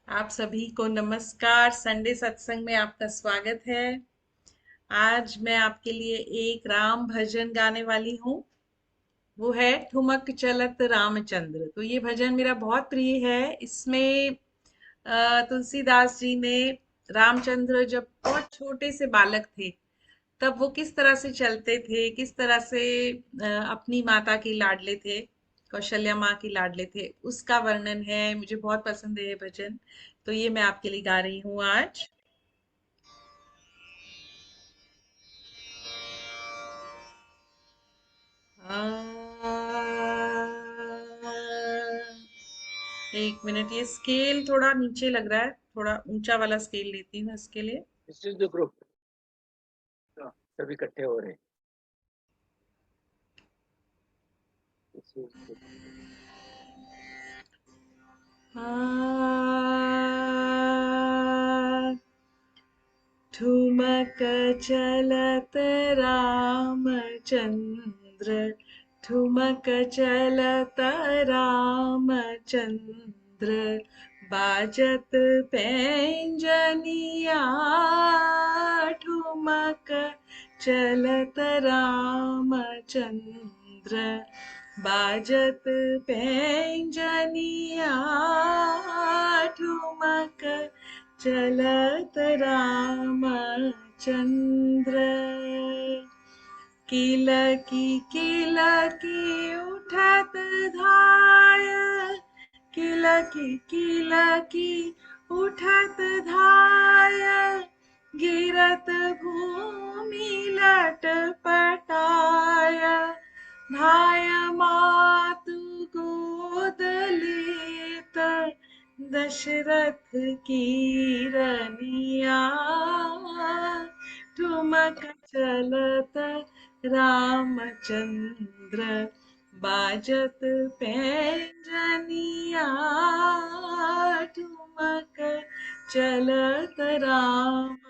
आप सभी को नमस्कार। संडे सत्संग में आपका स्वागत है। आज मैं आपके लिए एक राम भजन गाने वाली हूँ। वो है ठुमक चलत रामचंद्र। तो ये भजन मेरा बहुत प्रिय है। इसमें तुलसीदास जी ने रामचंद्र जब बहुत छोटे से बालक थे तब वो किस तरह से चलते थे, किस तरह से अपनी माता के लाडले थे, कौशल्या माँ की लाडले थे, उसका वर्णन है। मुझे बहुत पसंद है ये भजन, तो ये मैं आपके लिए गा रही हूँ आज। आ, एक मिनट, ये स्केल थोड़ा नीचे लग रहा है, थोड़ा ऊंचा वाला स्केल लेती हूँ इसके लिए। This is the group. सभी इकट्ठे हो रहे हैं। This is the group. ठुमक चलत रामचंद्र, ठुमक चलत रामचंद्र, बाजत पैंजनिया। ठुमक चलत रामचंद्र, बाजत पैंजनिया। ठुमक चलत रामचंद्र, किलकी उठत धाय। किलकी उठत धाय, गिरत भूमि लट पटाय। धाय मातु गोद लेत, दशरथ की रनिया। ठुमक चलत रामचंद्र, बाजत पैंजनिया। ठुमक चलत रामचंद्र,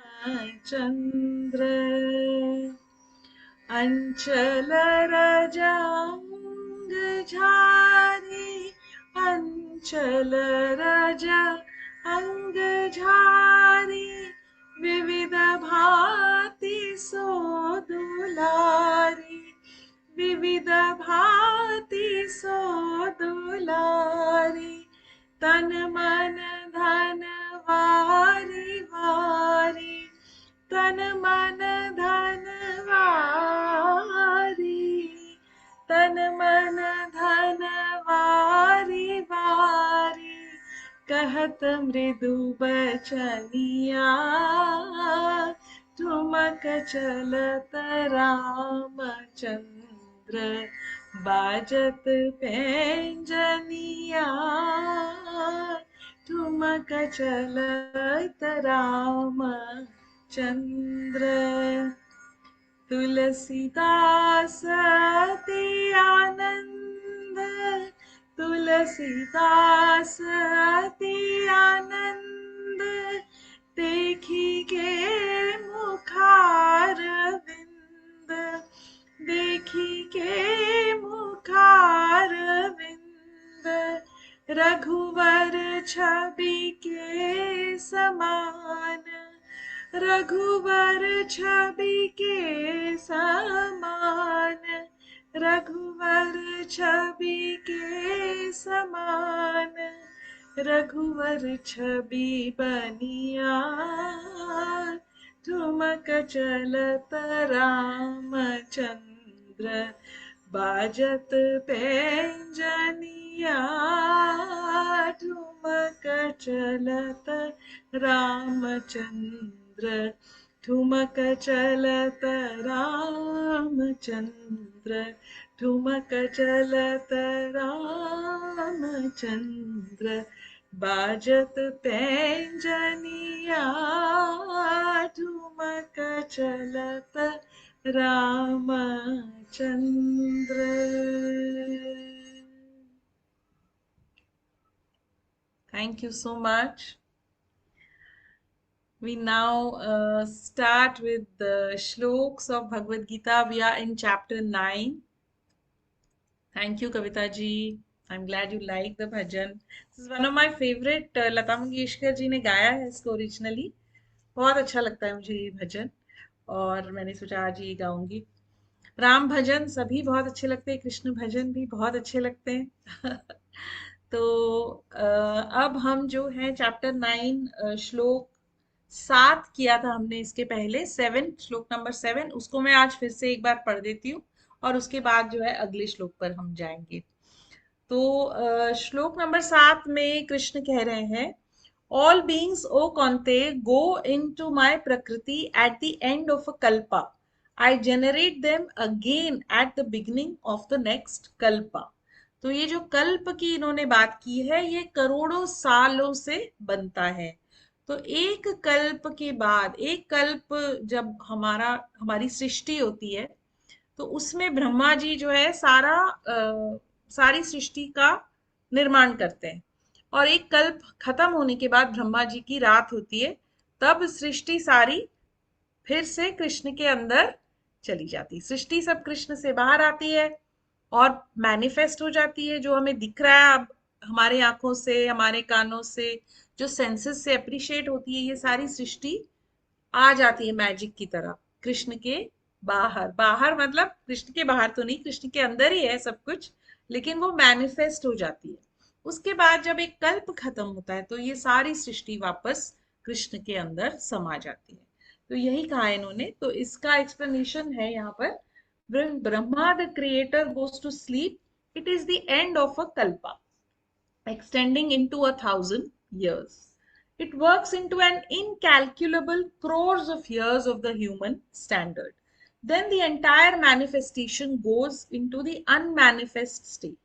अंचल रजंग झारी। अंचल रज अंग झारी, विविध भांति सो दुलारी। विविध भांति सो दुलारी, तन मन धन वारी वारी। तन मन धन वारी, तन मन धन वारी वारी। कहत मृदु बचनिया, ठुमक चलत रामचंद्र, बाजत पैंजनिया। ठुमक चलत रामचंद्र, तुलसीदास अति आनंद। तुलसीदास अति आनंद, देखी के मुखार विंद। देखी के मुखार विंद, रघुवर छवि के समान। रघुवर छवि के समान, रघुवर छवि के समान। रघुवर छवि बनिया, ठुमक चलत रामचंद्र, बाजत पैंजनिया। ठुमक चलत रामचंद्र, ठुमक चलत रामचंद्र, ठुमक चलत रामचंद्र, बाजत पैंजनिया। ठुमक चलत Ramchandra. Thank you so much. We now start with the shloks of Bhagavad Gita. We are in chapter 9. Thank you, Kavita ji. I'm glad you like the bhajan. This is one of my favorite. Lata Mangeshkar ji ने गाया है इसको originally. बहुत अच्छा लगता है मुझे ये भजन और मैंने सोचा आज ये गाऊंगी. राम भजन सभी बहुत अच्छे लगते हैं, कृष्ण भजन भी बहुत अच्छे लगते हैं. तो अब हम जो है चैप्टर 9 श्लोक 7 किया था हमने इसके पहले. 7 श्लोक नंबर 7 उसको मैं आज फिर से एक बार पढ़ देती हूँ और उसके बाद जो है अगले श्लोक पर हम जाएंगे. तो श्लोक नंबर 7 में कृष्ण कह रहे हैं, all beings O Kaunteya go into my prakriti at the end of a kalpa. I generate them again at the beginning of the next kalpa. तो ये जो कल्प की इन्होंने बात की है ये करोड़ों सालों से बनता है. तो एक कल्प के बाद एक कल्प जब हमारी सृष्टि होती है तो उसमें ब्रह्मा जी जो है सारी सृष्टि का निर्माण करते हैं. और एक कल्प खत्म होने के बाद ब्रह्मा जी की रात होती है, तब सृष्टि सारी फिर से कृष्ण के अंदर चली जाती है. सृष्टि सब कृष्ण से बाहर आती है और मैनिफेस्ट हो जाती है. जो हमें दिख रहा है अब हमारे आंखों से, हमारे कानों से, जो सेंसेस से अप्रिशिएट होती है, ये सारी सृष्टि आ जाती है मैजिक की तरह कृष्ण के बाहर. बाहर मतलब कृष्ण के बाहर तो नहीं, कृष्ण के अंदर ही है सब कुछ, लेकिन वो मैनिफेस्ट हो जाती है. उसके बाद जब एक कल्प खत्म होता है तो ये सारी सृष्टि वापस कृष्ण के अंदर समा जाती है. तो यही कहा इन्होंने. तो इसका एक्सप्लेनेशन है यहाँ पर, when Brahma the creator goes to sleep, it is the end of a kalpa extending into 1,000 years. It works into an incalculable crores of years of the human standard. Then the entire manifestation goes into the unmanifest state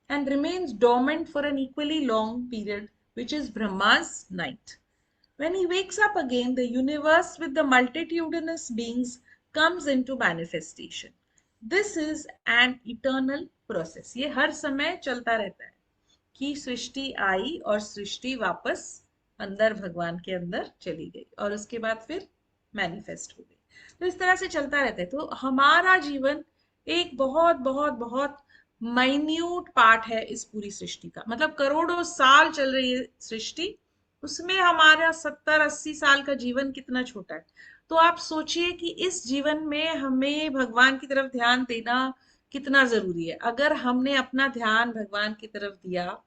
and remains dormant for an equally long period, which is Brahma's night. When he wakes up again, the universe with the multitudinous beings comes into manifestation. This is an eternal process. ये हर समय चलता रहता है कि सृष्टि आई और सृष्टि वापस अंदर भगवान के अंदर चली गई और उसके बाद फिर मैनिफेस्ट हो गई. तो इस तरह से चलता रहता है. तो हमारा जीवन एक बहुत बहुत बहुत माइन्यूट पार्ट है इस पूरी सृष्टि का. मतलब करोड़ों साल चल रही है सृष्टि, उसमें हमारा 70-80 साल का जीवन कितना छोटा है. तो आप सोचिए कि इस जीवन में हमें भगवान की तरफ ध्यान देना कितना जरूरी है. अगर हमने अपना ध्यान भगवान की तरफ दिया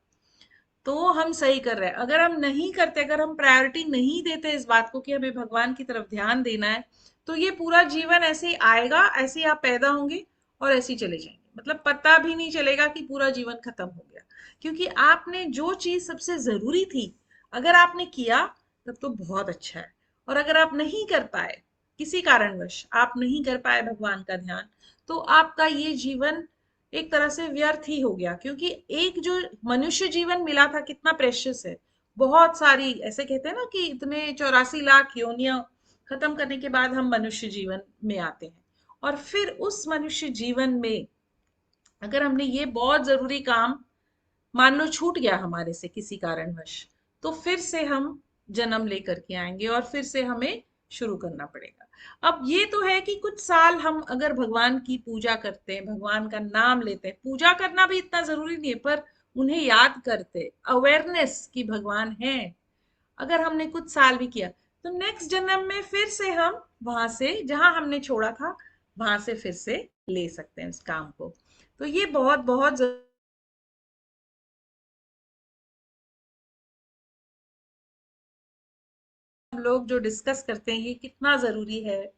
तो हम सही कर रहे हैं. अगर हम नहीं करते, अगर हम प्रायोरिटी नहीं देते इस बात को कि हमें भगवान की तरफ ध्यान देना है, तो ये पूरा जीवन ऐसे ही आएगा, ऐसे ही आप पैदा होंगे और ऐसे ही चले जाएंगे. मतलब पता भी नहीं चलेगा कि पूरा जीवन खत्म हो गया. क्योंकि आपने जो चीज सबसे जरूरी थी अगर आपने किया तब तो बहुत अच्छा है. और अगर आप नहीं कर पाए, किसी कारणवश आप नहीं कर पाए भगवान का ध्यान, तो आपका ये जीवन एक तरह से व्यर्थ ही हो गया. क्योंकि एक जो मनुष्य जीवन मिला था कितना प्रेशियस है. बहुत सारी, ऐसे कहते हैं ना कि इतने 84 लाख योनियां खत्म करने के बाद हम मनुष्य जीवन में आते हैं. और फिर उस मनुष्य जीवन में अगर हमने ये बहुत जरूरी काम मान लो छूट गया हमारे से किसी कारणवश, तो फिर से हम जन्म लेकर के आएंगे और फिर से हमें शुरू करना पड़ेगा. अब ये तो है कि कुछ साल हम अगर भगवान की पूजा करते हैं, भगवान का नाम लेते हैं, पूजा करना भी इतना जरूरी नहीं है, पर उन्हें याद करते, अवेयरनेस कि भगवान है, अगर हमने कुछ साल भी किया, तो नेक्स्ट जन्म में फिर से हम वहां से जहां हमने छोड़ा था वहां से फिर से ले सकते हैं उस काम को. तो ये बहुत बहुत हम लोग जो डिस्कस करते हैं ये कितना जरूरी है,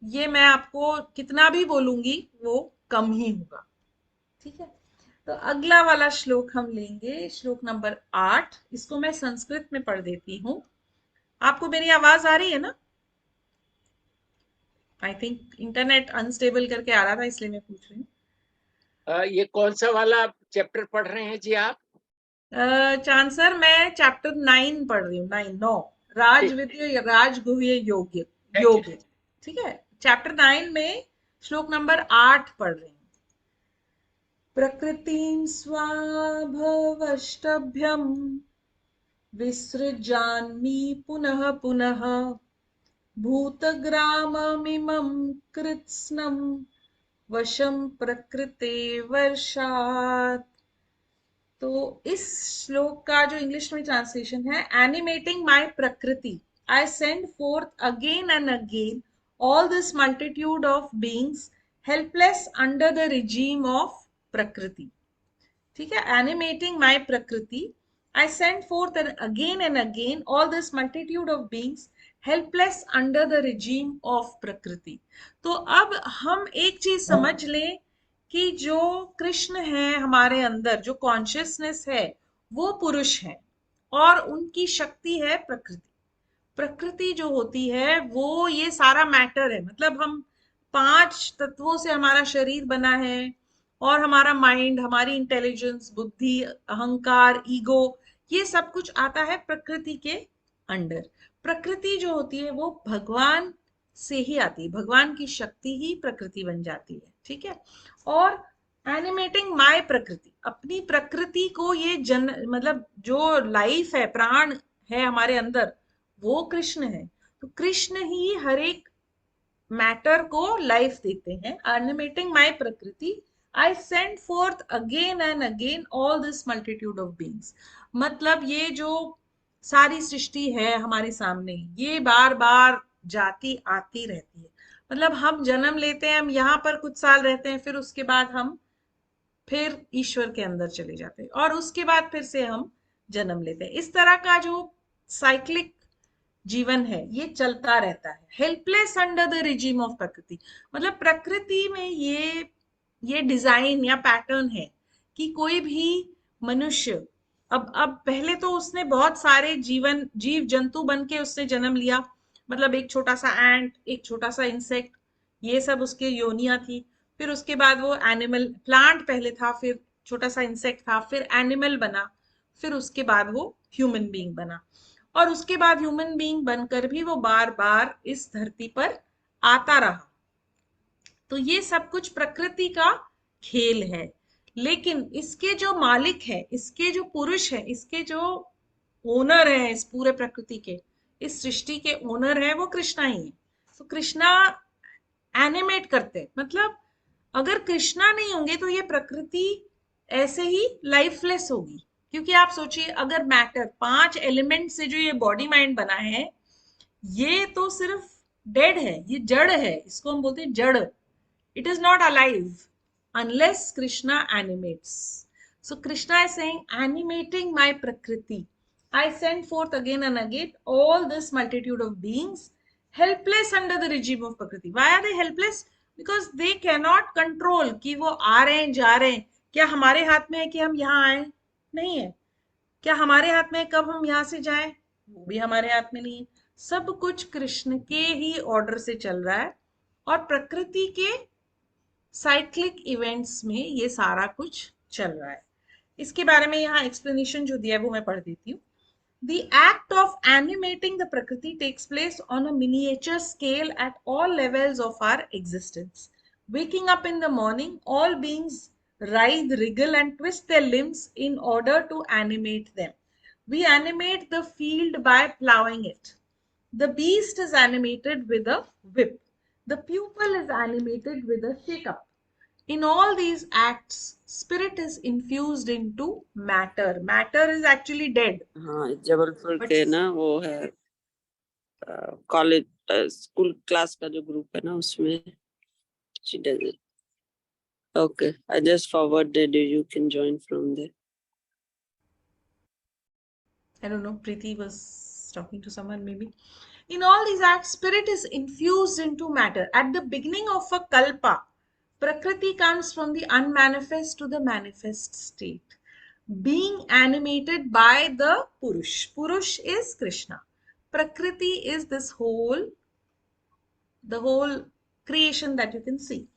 ये मैं आपको कितना भी बोलूंगी वो कम ही होगा. ठीक है. तो अगला वाला श्लोक हम लेंगे, श्लोक नंबर 8. इसको मैं संस्कृत में पढ़ देती हूँ. आपको मेरी आवाज आ रही है ना? आई थिंक इंटरनेट अनस्टेबल करके आ रहा था इसलिए मैं पूछ रही हूँ. ये कौन सा वाला चैप्टर पढ़ रहे हैं जी आप? चांद सर, मैं चैप्टर 9 पढ़ रही हूँ. 9 ठीक, राजविद्य राजगुह्य योग. Thank you. योग. ठीक है. चैप्टर 9 में श्लोक नंबर 8 पढ़ रही हूँ. प्रकृतिं स्वाभवष्टभ्यं विसृजामि पुनः पुनः भूतग्राममिमं कृत्स्नं वशं प्रकृते वर्षात्. तो इस श्लोक का जो इंग्लिश में ट्रांसलेशन है, एनिमेटिंग माय प्रकृति I send fourth again and again all this multitude of beings helpless under the regime of प्रकृति। ठीक है, एनिमेटिंग माय प्रकृति I send fourth again and again all this multitude of beings helpless under the regime of प्रकृति। तो अब हम एक चीज समझ लें कि जो कृष्ण है हमारे अंदर, जो कॉन्शियसनेस है, वो पुरुष है और उनकी शक्ति है प्रकृति। प्रकृति जो होती है वो ये सारा मैटर है, मतलब हम 5 तत्वों से हमारा शरीर बना है और हमारा माइंड, हमारी इंटेलिजेंस, बुद्धि, अहंकार, ईगो, ये सब कुछ आता है प्रकृति के अंडर। प्रकृति जो होती है वो भगवान से ही आती है, भगवान की शक्ति ही प्रकृति बन जाती है। ठीक है, और एनिमेटिंग माय प्रकृति, अपनी प्रकृति को ये मतलब जो लाइफ है, प्राण है हमारे अंदर, वो कृष्ण है। तो कृष्ण ही हर एक मैटर को लाइफ देते हैं। एनिमेटिंग माय प्रकृति I send fourth again and again all this multitude of beings, मतलब ये जो सारी सृष्टि है हमारे सामने, ये बार बार जाती आती रहती है। मतलब हम जन्म लेते हैं, हम यहाँ पर कुछ साल रहते हैं, फिर उसके बाद हम फिर ईश्वर के अंदर चले जाते हैं और उसके बाद फिर से हम जन्म लेते हैं। इस तरह का जो साइक्लिक जीवन है ये चलता रहता है, helpless under the regime of प्रकृति। मतलब प्रकृति में ये डिजाइन या पैटर्न है कि कोई भी मनुष्य, अब पहले तो उसने बहुत सारे जीव जंतु बन के उसने जन्म लिया, मतलब एक छोटा सा एंट, एक छोटा सा इंसेक्ट, ये सब उसके योनियां थी। फिर उसके बाद वो एनिमल, प्लांट पहले था, फिर छोटा सा इंसेक्ट था, फिर एनिमल बना, फिर उसके बाद वो ह्यूमन बीइंग बना। और उसके बाद ह्यूमन बीइंग बनकर भी वो बार बार इस धरती पर आता रहा। तो ये सब कुछ प्रकृति का खेल है। लेकिन इसके जो मालिक है, इसके जो पुरुष है, इसके जो ओनर है, इस पूरे प्रकृति के, इस सृष्टि के ओनर है, वो कृष्णा ही है। तो कृष्णा एनिमेट करते हैं, मतलब अगर कृष्णा नहीं होंगे तो ये प्रकृति ऐसे ही लाइफलेस होगी। क्योंकि आप सोचिए, अगर मैटर, 5 एलिमेंट से जो ये बॉडी माइंड बना है, ये तो सिर्फ डेड है, ये जड़ है, इसको हम बोलते हैं जड़। it is not alive unless Krishna animates. So Krishna is saying, animating my prakriti I send forth again and again all this multitude of beings helpless under the regime of prakriti. Why are they helpless? Because they cannot control कि वो आ रहे हैं जा रहे हैं। क्या हमारे हाथ में है कि हम यहाँ आए? नहीं है। क्या हमारे हाथ में है कब हम यहाँ से जाएं? वो भी हमारे हाथ में नहीं है। सब कुछ कृष्ण के ही ऑर्डर से चल रहा है और प्रकृति के साइक्लिक इवेंट्स में ये सारा कुछ चल रहा है। इसके बारे में यहाँ एक्सप्लेनेशन जो दिया है वो मैं पढ़ देती हूँ। The act of animating the Prakriti takes place on a miniature scale at all levels of our existence. Waking up in the morning, all beings writhe, wriggle, and twist their limbs in order to animate them. We animate the field by plowing it. The beast is animated with a whip. The pupil is animated with a shake-up. In all these acts, spirit is infused into matter. Matter is actually dead. हाँ, Jabalpur But के ना वो है college school class का जो group है ना, उसमें she does it. Okay, I just forwarded you. You can join from there. I don't know, Preeti was talking to someone maybe. In all these acts, spirit is infused into matter. At the beginning of a kalpa, Prakriti comes from the unmanifest to the manifest state, being animated by the Purush. Purush is Krishna. Prakriti is this the whole creation that you can see.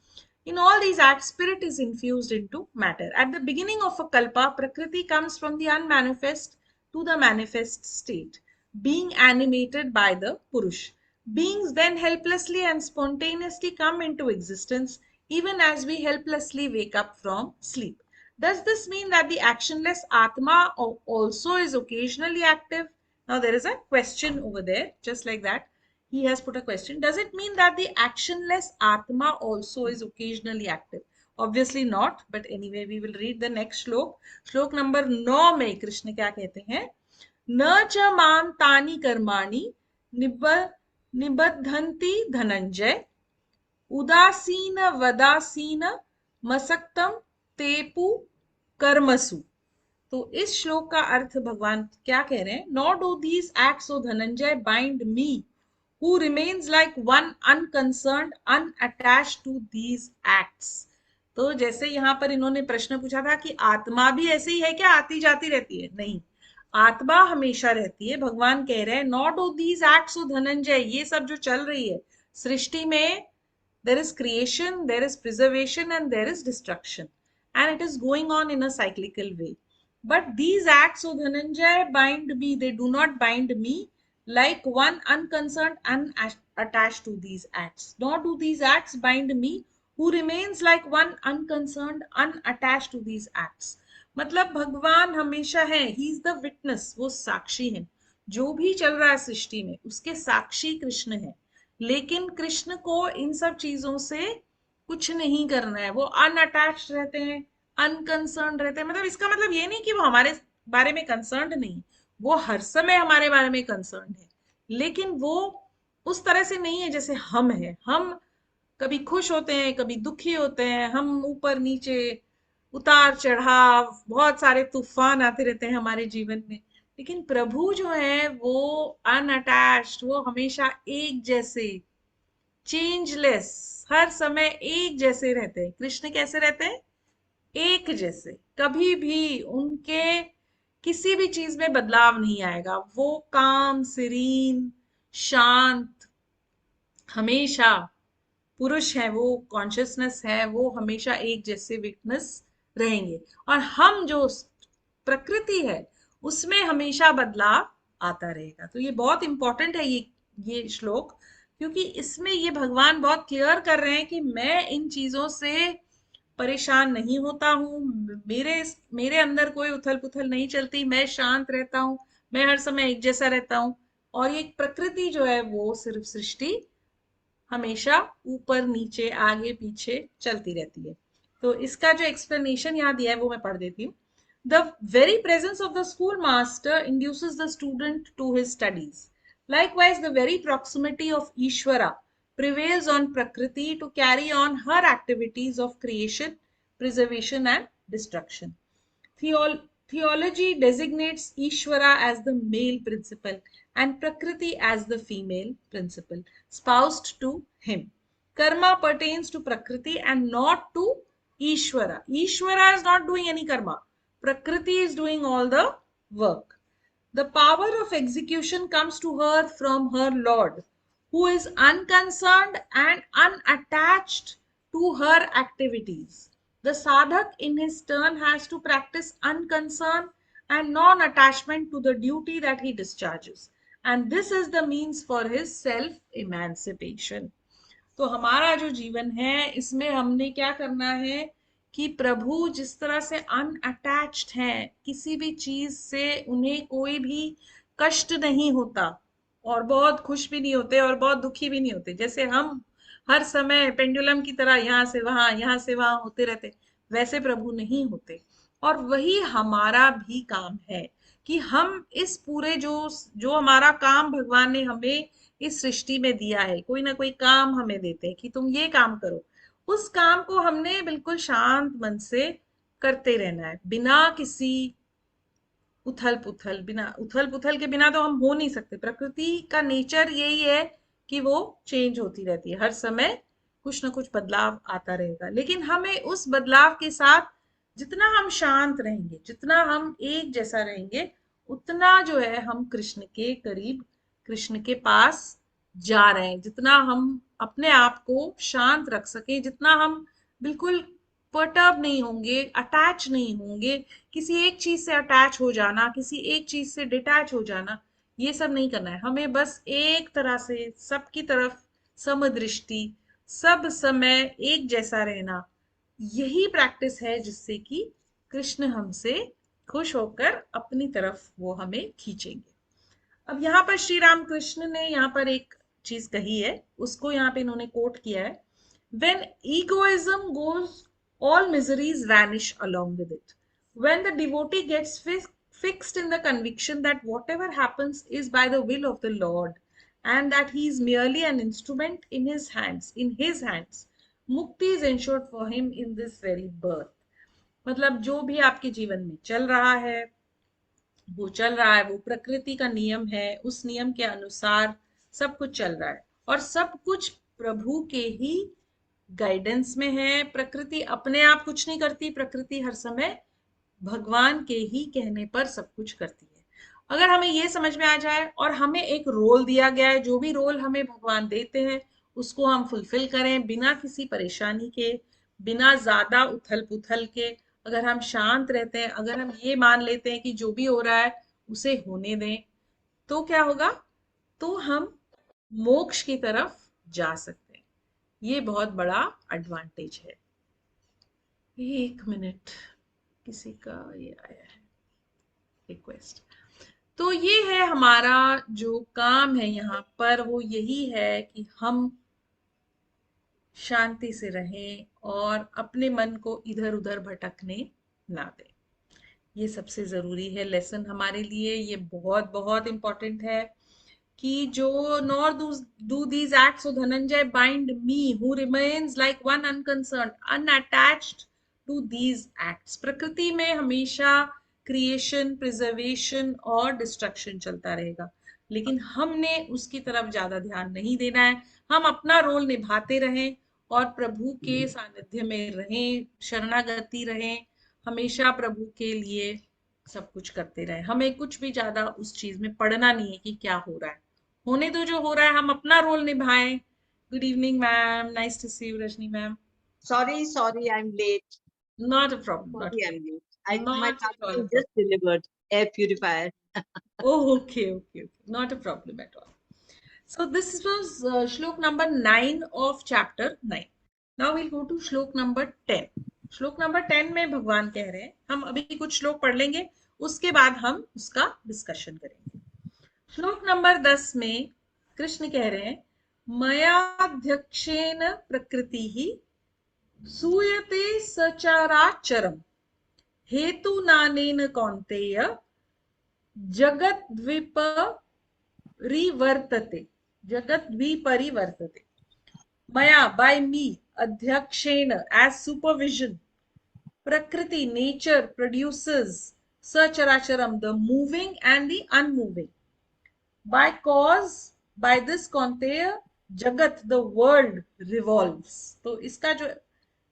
In all these acts, spirit is infused into matter. At the beginning of a kalpa, Prakriti comes from the unmanifest to the manifest state, being animated by the Purush. Beings then helplessly and spontaneously come into existence, even as we helplessly wake up from sleep. Does this mean that the actionless Atma also is occasionally active? Now, there is a question over there, just like that. He has put a question. Does it mean that the actionless Atma also is occasionally active? Obviously not, but anyway we will read the next shloka. श्लोक number 9 में कृष्ण क्या कहते हैं? न च माम तानि कर्माणि निबद्धन्ति धनंजय उदासीन वदासीन मसक्तम तेपु कर्मसु. तो इस श्लोक का अर्थ भगवान क्या कह रहे हैं? Not do these acts O Dhananjaya bind me who remains like one unconcerned unattached to these acts. तो जैसे यहाँ पर इन्होंने प्रश्न पूछा था कि आत्मा भी ऐसे ही है क्या, आती जाती रहती है? नहीं, आत्मा हमेशा रहती है. भगवान कह रहे हैं not do these acts O Dhananjay, ये सब जो चल रही है सृष्टि में, there is creation, there is preservation, and there is destruction, and it is going on in a cyclical way. But these acts, O Dhananjay, bind me. They do not bind me like one unconcerned, unattached to these acts. Nor do these acts bind me, who remains like one unconcerned, unattached to these acts. मतलब भगवान हमेशा है, he is the witness, वो साक्षी है. जो भी चल रहा है सृष्टि में उसके साक्षी कृष्ण है. लेकिन कृष्ण को इन सब चीजों से कुछ नहीं करना है. वो अनअटैच्ड रहते हैं, अनकंसर्न रहते हैं. मतलब इसका मतलब ये नहीं कि वो हमारे बारे में कंसर्न्ड नहीं, वो हर समय हमारे बारे में कंसर्न है, लेकिन वो उस तरह से नहीं है जैसे हम हैं. हम कभी खुश होते हैं, कभी दुखी होते हैं, हम ऊपर नीचे, उतार चढ़ाव, बहुत सारे तूफान आते रहते हैं हमारे जीवन में. लेकिन प्रभु जो है वो अनअटैच्ड, वो हमेशा एक जैसे, चेंजलेस, हर समय एक जैसे रहते हैं. कृष्ण कैसे रहते हैं? एक जैसे. कभी भी उनके किसी भी चीज में बदलाव नहीं आएगा. वो काम, सीरीन, शांत, हमेशा पुरुष है, वो कॉन्शियसनेस है, वो हमेशा एक जैसे विटनेस रहेंगे. और हम जो प्रकृति है उसमें हमेशा बदलाव आता रहेगा. तो ये बहुत इंपॉर्टेंट है ये श्लोक, क्योंकि इसमें ये भगवान बहुत क्लियर कर रहे हैं कि मैं इन चीजों से परेशान नहीं होता हूँ, मेरे अंदर कोई उथल पुथल नहीं चलती, मैं शांत रहता हूँ, मैं हर समय एक जैसा रहता हूँ. और ये प्रकृति जो है वो सिर्फ सृष्टि हमेशा ऊपर नीचे आगे पीछे चलती रहती है. तो इसका जो एक्सप्लेनेशन यहाँ दिया है वो मैं पढ़ देती हूँ. The very presence of the schoolmaster induces the student to his studies. Likewise, the very proximity of Ishvara prevails on Prakriti to carry on her activities of creation, preservation, and destruction. Theology designates Ishvara as the male principle and Prakriti as the female principle, spoused to him. Karma pertains to Prakriti and not to Ishvara. Ishvara is not doing any karma. Prakriti is doing all the work. The power of execution comes to her from her Lord, who is unconcerned and unattached to her activities. The sadhak in his turn has to practice unconcern and non-attachment to the duty that he discharges. And this is the means for his self-emancipation. तो हमारा जो जीवन है इसमें हमने क्या करना है कि प्रभु जिस तरह से अनअटैच्ड हैं, किसी भी चीज से उन्हें कोई भी कष्ट नहीं होता, और बहुत खुश भी नहीं होते और बहुत दुखी भी नहीं होते. जैसे हम हर समय पेंडुलम की तरह यहाँ से वहां होते रहते, वैसे प्रभु नहीं होते. और वही हमारा भी काम है कि हम इस पूरे जो हमारा काम भगवान ने हमें इस सृष्टि में दिया है, कोई ना कोई काम हमें देते हैं कि तुम ये काम करो, उस काम को हमने बिल्कुल शांत मन से करते रहना है, बिना किसी उथल पुथल के बिना तो हम हो नहीं सकते. प्रकृति का नेचर यही है कि वो चेंज होती रहती है, हर समय कुछ ना कुछ बदलाव आता रहेगा. लेकिन हमें उस बदलाव के साथ जितना हम शांत रहेंगे, जितना हम एक जैसा रहेंगे, उतना जो है हम कृष्ण के करीब, कृष्ण के पास जा रहे हैं. जितना हम अपने आप को शांत रख सके, जितना हम बिल्कुल पर्टर्ब नहीं होंगे, अटैच नहीं होंगे, किसी एक चीज से अटैच हो जाना, किसी एक चीज से डिटैच हो जाना, ये सब नहीं करना है. हमें बस एक तरह से सबकी तरफ समदृष्टि, सब समय एक जैसा रहना, यही प्रैक्टिस है जिससे कि कृष्ण हमसे खुश होकर अपनी तरफ वो हमें खींचेंगे. अब यहाँ पर श्री राम कृष्ण ने यहाँ पर एक चीज कही है, उसको यहाँ पे इन्होंने कोट किया है. When egoism goes all miseries vanish along with it. When the devotee gets fixed in the conviction that whatever happens is by the will of the Lord and that he is merely an instrument in his hands, mukti is ensured for him in this very birth. मतलब जो भी आपके जीवन में चल रहा है वो चल रहा है, वो प्रकृति का नियम है, उस नियम के अनुसार सब कुछ चल रहा है और सब कुछ प्रभु के ही गाइडेंस में है। प्रकृति अपने आप कुछ नहीं करती, प्रकृति हर समय भगवान के ही कहने पर सब कुछ करती है। अगर हमें ये समझ में आ जाए और हमें एक रोल दिया गया है, जो भी रोल हमें भगवान देते हैं उसको हम फुलफिल करें बिना किसी परेशानी के, बिना ज्यादा उथल पुथल के, अगर हम शांत रहते हैं, अगर हम ये मान लेते हैं कि जो भी हो रहा है उसे होने दें, तो क्या होगा? तो हम मोक्ष की तरफ जा सकते हैं। ये बहुत बड़ा एडवांटेज है। एक मिनट, किसी का ये आया है रिक्वेस्ट। तो ये है हमारा जो काम है यहाँ पर, वो यही है कि हम शांति से रहें और अपने मन को इधर उधर भटकने ना दें। ये सबसे जरूरी है लेसन हमारे लिए। ये बहुत बहुत इंपॉर्टेंट है कि जो nor do these acts, Dhananjaya, bind me who remains like one unconcerned unattached to these acts. प्रकृति में हमेशा क्रिएशन, प्रिजर्वेशन और डिस्ट्रक्शन चलता रहेगा, लेकिन हमने उसकी तरफ ज्यादा ध्यान नहीं देना है। हम अपना रोल निभाते रहें और प्रभु के सानिध्य में रहें, शरणागति रहें, हमेशा प्रभु के लिए सब कुछ करते रहे। हमें कुछ भी ज्यादा उस चीज में पढ़ना नहीं है कि क्या हो रहा है, होने दो जो हो रहा है, हम अपना रोल निभाएं। Good evening ma'am, nice to see you Rajni ma'am. Sorry, I'm late. Not a problem, not Sorry, a I'm problem. late. My Not at all a husband problem. just delivered air purifier. Oh, okay. Not a problem at all. So this was shlok number 9 of chapter 9. Now we'll go to shlok number 10. श्लोक number 10 में भगवान कह रहे हैं, हम अभी कुछ श्लोक पढ़ लेंगे, उसके बाद हम उसका डिस्कशन करेंगे। श्लोक नंबर 10 में कृष्ण कह रहे हैं, मयाध्यक्षेन प्रकृति ही सूयते सचराचरम हेतु नानेन कौन्तेय जगद्विपरिवर्तते। मया, by me, adhyakshena, as supervision, prakriti, nature, produces sacharacharam, the moving and the unmoving. By cause, by this kaunteya, jagat, the world revolves. तो इसका जो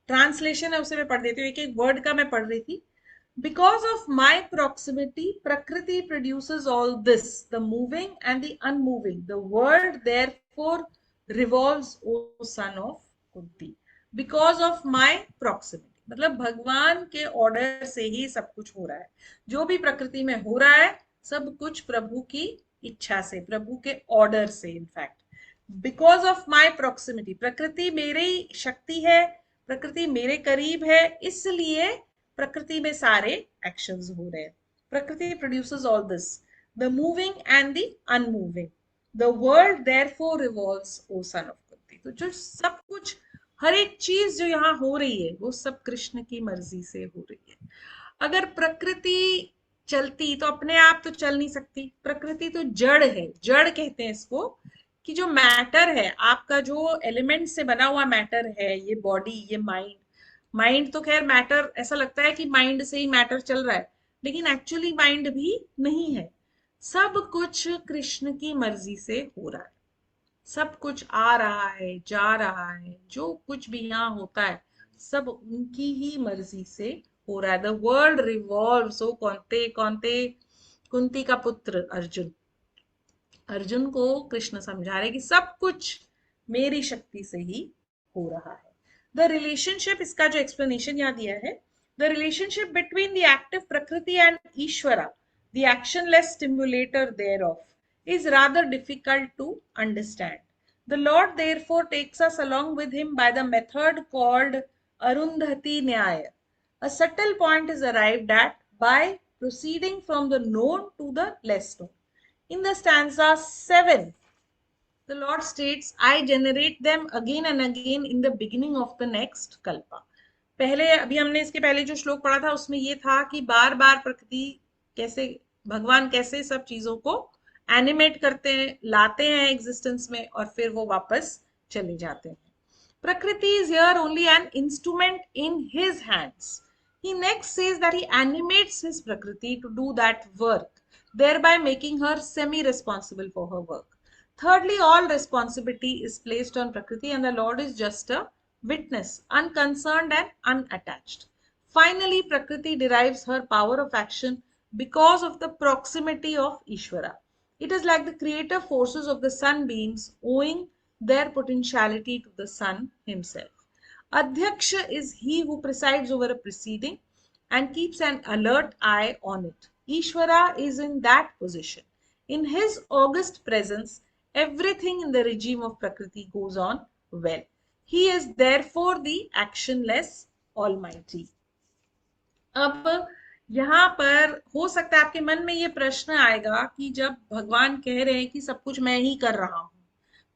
ट्रांसलेशन है उसे मैं पढ़ देती हूँ, एक एक वर्ड का मैं पढ़ रही थी। Because of my proximity, Prakriti produces all this, the moving and the unmoving. The world therefore revolves, O son of Kunti. Because of my proximity. मतलब भगवान के ऑर्डर से ही सब कुछ हो रहा है। जो भी प्रकृति में हो रहा है सब कुछ प्रभु की इच्छा से, प्रभु के ऑर्डर से। In fact because of my proximity, प्रकृति मेरी शक्ति है, प्रकृति मेरे करीब है, इसलिए प्रकृति में सारे एक्शंस हो रहे हैं। Prakriti produces all this, the moving and the unmoving, the world therefore revolves, O son of Kunti. तो जो सब कुछ, हर एक चीज जो यहाँ हो रही है वो सब कृष्ण की मर्जी से हो रही है। अगर प्रकृति चलती तो अपने आप तो चल नहीं सकती, प्रकृति तो जड़ है, जड़ कहते हैं इसको, कि जो मैटर है, आपका जो एलिमेंट से बना हुआ मैटर है, ये बॉडी, ये माइंड, माइंड तो खैर मैटर, ऐसा लगता है कि माइंड से ही मैटर चल रहा है, लेकिन एक्चुअली माइंड भी नहीं है। सब कुछ कृष्ण की मर्जी से हो रहा है, सब कुछ आ रहा है, जा रहा है, जो कुछ भी यहाँ होता है सब उनकी ही मर्जी से हो रहा है। The world revolves. ओ कौनते, कुंती का पुत्र अर्जुन, अर्जुन को कृष्ण समझा रहे कि सब कुछ मेरी शक्ति से ही हो रहा है। द रिलेशनशिप, इसका जो एक्सप्लेनेशन यहाँ दिया है, the relationship between the active प्रकृति एंड ईश्वरा, the actionless stimulator thereof, is rather difficult to understand. The Lord therefore takes us along with him by the method called Arundhati Nyaya. A subtle point is arrived at by proceeding from the known to the less known. In the stanza 7, the Lord states, I generate them again and again in the beginning of the next kalpa. पहले अभी हमने इसके पहले जो श्लोक पढ़ा था उसमें ये था कि बार बार प्रकृति कैसे, भगवान कैसे सब चीजों को एनिमेट करते हैं, लाते हैं एग्जिस्टेंस में और फिर वो वापस चले जाते हैं. Prakriti is here only an instrument in his hands. He next says that he animates his Prakriti to do that work, thereby making her semi-responsible for her work. Thirdly, all responsibility is placed on Prakriti and the Lord is just a witness, unconcerned and unattached. Finally, Prakriti derives her power of action because of the proximity of Ishvara. It is like the creative forces of the sunbeams owing their potentiality to the sun himself. Adhyaksha is he who presides over a proceeding and keeps an alert eye on it. Ishvara is in that position. In his august presence, everything in the regime of Prakriti goes on well. He is therefore the actionless Almighty. अब यहाँ पर हो सकता है आपके मन में ये प्रश्न आएगा कि जब भगवान कह रहे हैं कि सब कुछ मैं ही कर रहा हूँ,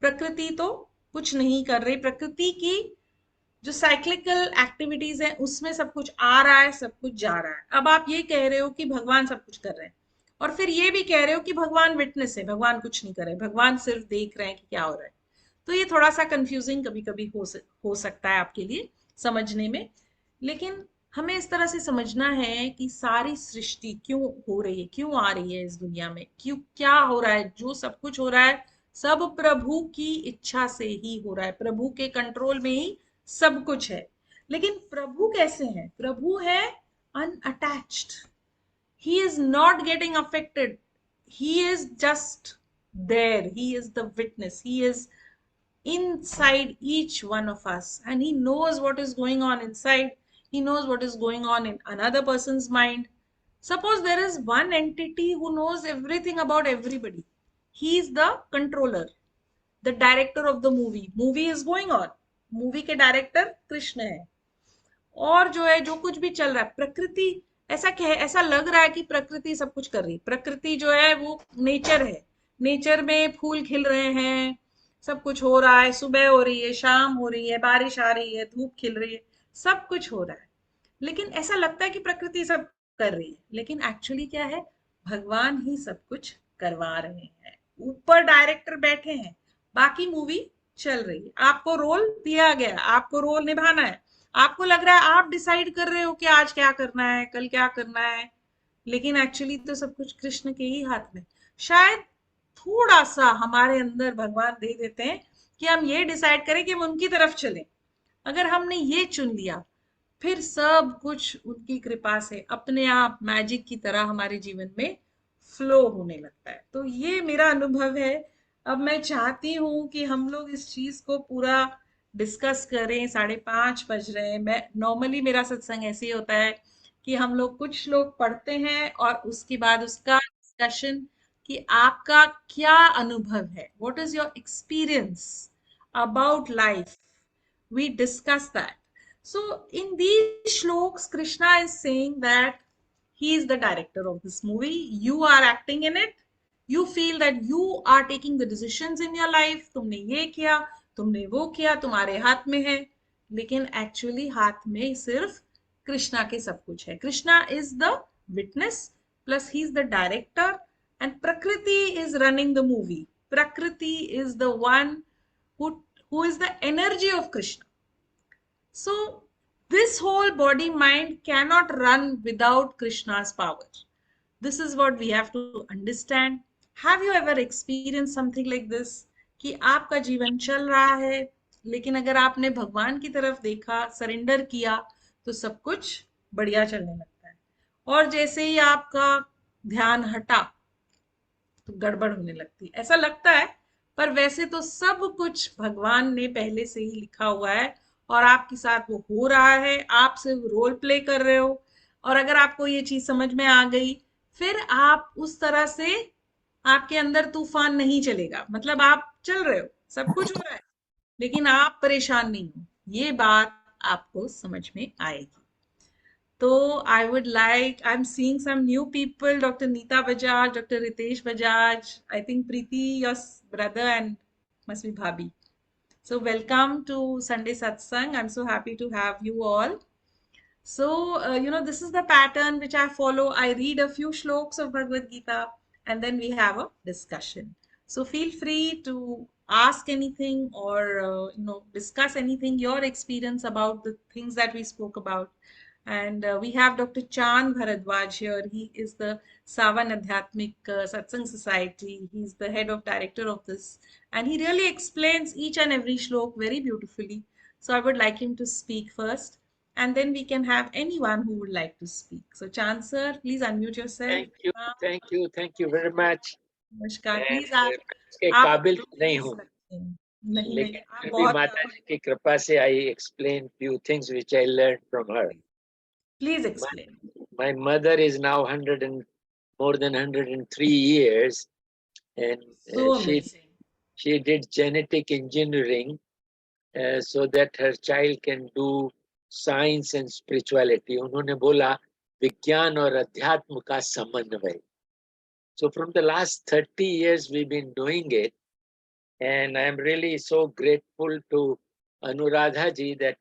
प्रकृति तो कुछ नहीं कर रही, प्रकृति की जो साइक्लिकल एक्टिविटीज है उसमें सब कुछ आ रहा है, सब कुछ जा रहा है. अब आप ये कह रहे हो कि भगवान सब कुछ कर रहे हैं और फिर ये भी कह रहे हो कि भगवान विटनेस है, भगवान कुछ नहीं कर रहे, भगवान सिर्फ देख रहे हैं कि क्या हो रहा है. तो ये थोड़ा सा कंफ्यूजिंग कभी कभी हो सकता है आपके लिए समझने में. लेकिन हमें इस तरह से समझना है कि सारी सृष्टि क्यों हो रही है, क्यों आ रही है इस दुनिया में, क्यों, क्या हो रहा है, जो सब कुछ हो रहा है सब प्रभु की इच्छा से ही हो रहा है, प्रभु के कंट्रोल में ही सब कुछ है. लेकिन प्रभु कैसे हैं? प्रभु है unattached. He is not getting affected. He is just there. He is the witness. He is inside each one of us and he knows what is going on inside. He knows what is going on in another person's mind. Suppose there is one entity who knows everything about everybody. He is the controller, the director of the movie. Movie is going on. Movie के director Krishna है और जो है जो कुछ भी चल रहा है प्रकृति, ऐसा लग रहा है कि प्रकृति सब कुछ कर रही है. प्रकृति जो है वो नेचर है. नेचर में फूल खिल रहे हैं, सब कुछ हो रहा है, सुबह हो रही है, शाम हो रही है, बारिश आ रही है, धूप खिल रही है, सब कुछ हो रहा है. लेकिन ऐसा लगता है कि प्रकृति सब कर रही है, लेकिन एक्चुअली क्या है? भगवान ही सब कुछ करवा रहे हैं. ऊपर डायरेक्टर बैठे हैं, बाकी मूवी चल रही है. आपको रोल दिया गया, आपको रोल निभाना है. आपको लग रहा है आप डिसाइड कर रहे हो कि आज क्या करना है, कल क्या करना है, लेकिन एक्चुअली तो सब कुछ कृष्ण के ही हाथ में. शायद थोड़ा सा हमारे अंदर भगवान दे देते हैं कि हम ये डिसाइड करें कि हम उनकी तरफ चलें. अगर हमने ये चुन लिया फिर सब कुछ उनकी कृपा से अपने आप मैजिक की तरह हमारे जीवन में फ्लो होने लगता है. तो ये मेरा अनुभव है. अब मैं चाहती हूँ कि हम लोग इस चीज को पूरा डिस्कस करें. 5:30 बज रहे हैं. मैं नॉर्मली मेरा सत्संग ऐसे ही होता है कि हम लोग कुछ लोग पढ़ते हैं और उसके बाद उसका डिस्कशन कि आपका क्या अनुभव है, what is your experience about life. We discuss that. So in these shloks, Krishna is saying that he is the director of this movie. You are acting in it. You feel that you are taking the decisions in your life. तुमने ये किया, तुमने वो किया, तुम्हारे हाथ में है. लेकिन actually हाथ में सिर्फ कृष्णा के सब कुछ है. Krishna is the witness plus he is the director and Prakriti is running the movie. Prakriti is the one who is the energy of Krishna. So this whole body mind cannot run without Krishna's power. This is what we have to understand. Have you ever experienced something like this कि आपका जीवन चल रहा है लेकिन अगर आपने भगवान की तरफ देखा, सरेंडर किया तो सब कुछ बढ़िया चलने लगता है और जैसे ही आपका ध्यान हटा तो गड़बड़ होने लगती है. ऐसा लगता है पर वैसे तो सब कुछ भगवान ने पहले से ही लिखा हुआ है और आपके साथ वो हो रहा है. आप सिर्फ रोल प्ले कर रहे हो. और अगर आपको ये चीज समझ में आ गई फिर आप उस तरह से, आपके अंदर तूफान नहीं चलेगा. मतलब आप चल रहे हो, सब कुछ हो रहा है लेकिन आप परेशान नहीं हो. ये बात आपको समझ में आएगी. तो I would like, I'm seeing some new people, Dr. Neeta Bajaj, Dr. Ritesh Bajaj, I think Preeti, your brother, and must be Bhabhi. So welcome to Sunday Satsang. I'm so happy to have you all. So, this is the pattern which I follow. I read a few shloks of Bhagavad Gita and then we have a discussion. So, feel free to ask anything or, discuss anything, your experience about the things that we spoke about. And we have Dr. Chand Bharadwaj here. He is the Savan Adhyatmik Satsang Society. He's the head of director of this. And he really explains each and every shlok very beautifully. So, I would like him to speak first and then we can have anyone who would like to speak. So, Chand sir, please unmute yourself. Thank you very much. नमस्कार, And please आप के आप काबिल नहीं बोल हूँ, सकते हैं। नहीं नहीं, लेकिन आप फिर भी बहुत माता जी की कृपा से I explain few things which I learned from her. Please explain. My mother is now more than 103 years, and so amazing. she did genetic engineering so that her child can do science and spirituality. उन्होंने बोला विज्ञान और अध्यात्म का समन्वय. So from the last 30 years we've been doing it, and I'm really so grateful to Anuradha ji that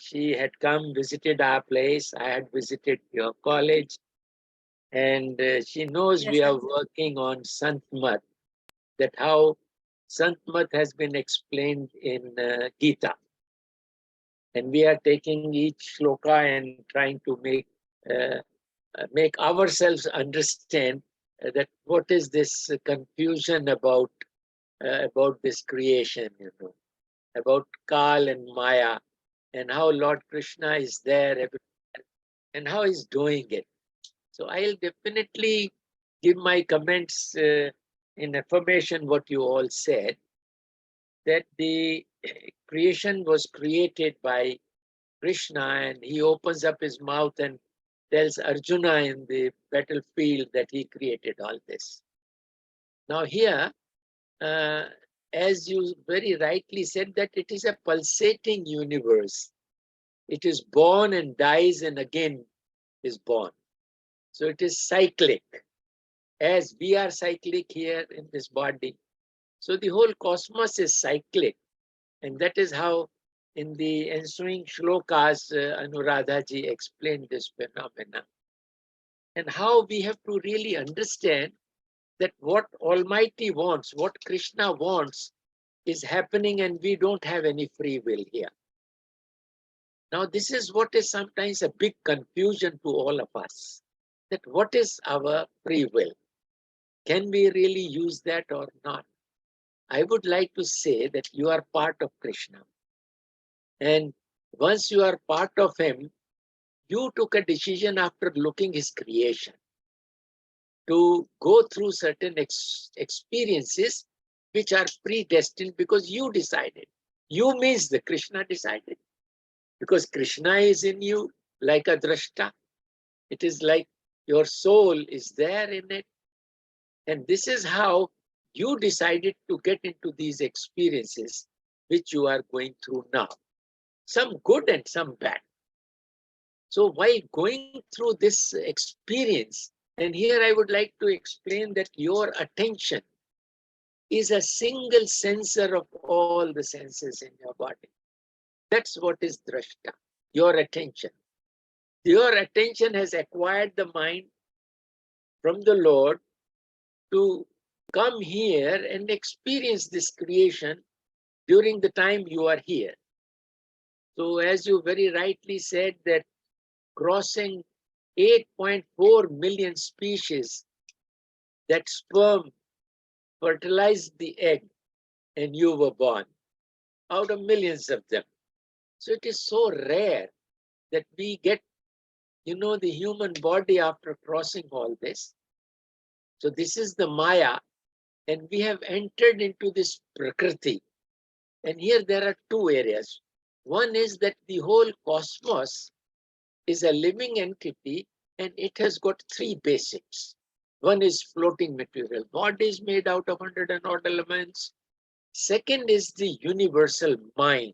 she had come, visited our place. I had visited your college, and she knows we are working on Sant Mat, that how Sant Mat has been explained in Gita. And we are taking each shloka and trying to make ourselves understand that what is this confusion about this creation, about Kal and Maya, and how Lord Krishna is there everywhere, and how he's doing it. So I'll definitely give my comments in affirmation what you all said, that the creation was created by Krishna, and he opens up his mouth and tells Arjuna in the battlefield that he created all this. Now here, as you very rightly said, that it is a pulsating universe. It is born and dies and again is born. So it is cyclic, as we are cyclic here in this body. So the whole cosmos is cyclic, and that is how in the ensuing shlokas, Anuradha ji explained this phenomena, and how we have to really understand that what Almighty wants, what Krishna wants is happening, and we don't have any free will here. Now, this is what is sometimes a big confusion to all of us, that what is our free will? Can we really use that or not? I would like to say that you are part of Krishna. And once you are part of him, you took a decision after looking his creation to go through certain experiences which are predestined because you decided. You means the Krishna decided. Because Krishna is in you like a drashta. It is like your soul is there in it. And this is how you decided to get into these experiences which you are going through now. Some good and some bad. So while going through this experience, and here I would like to explain that your attention is a single sensor of all the senses in your body. That's what is drashta, your attention. Your attention has acquired the mind from the Lord to come here and experience this creation during the time you are here. So as you very rightly said, that crossing 8.4 million species, that sperm fertilized the egg and you were born out of millions of them. So it is so rare that we get, the human body after crossing all this. So this is the Maya, and we have entered into this Prakriti. And here there are two areas. One is that the whole cosmos is a living entity, and it has got three basics. One is floating material bodies made out of 100 and odd elements. Second is the universal mind.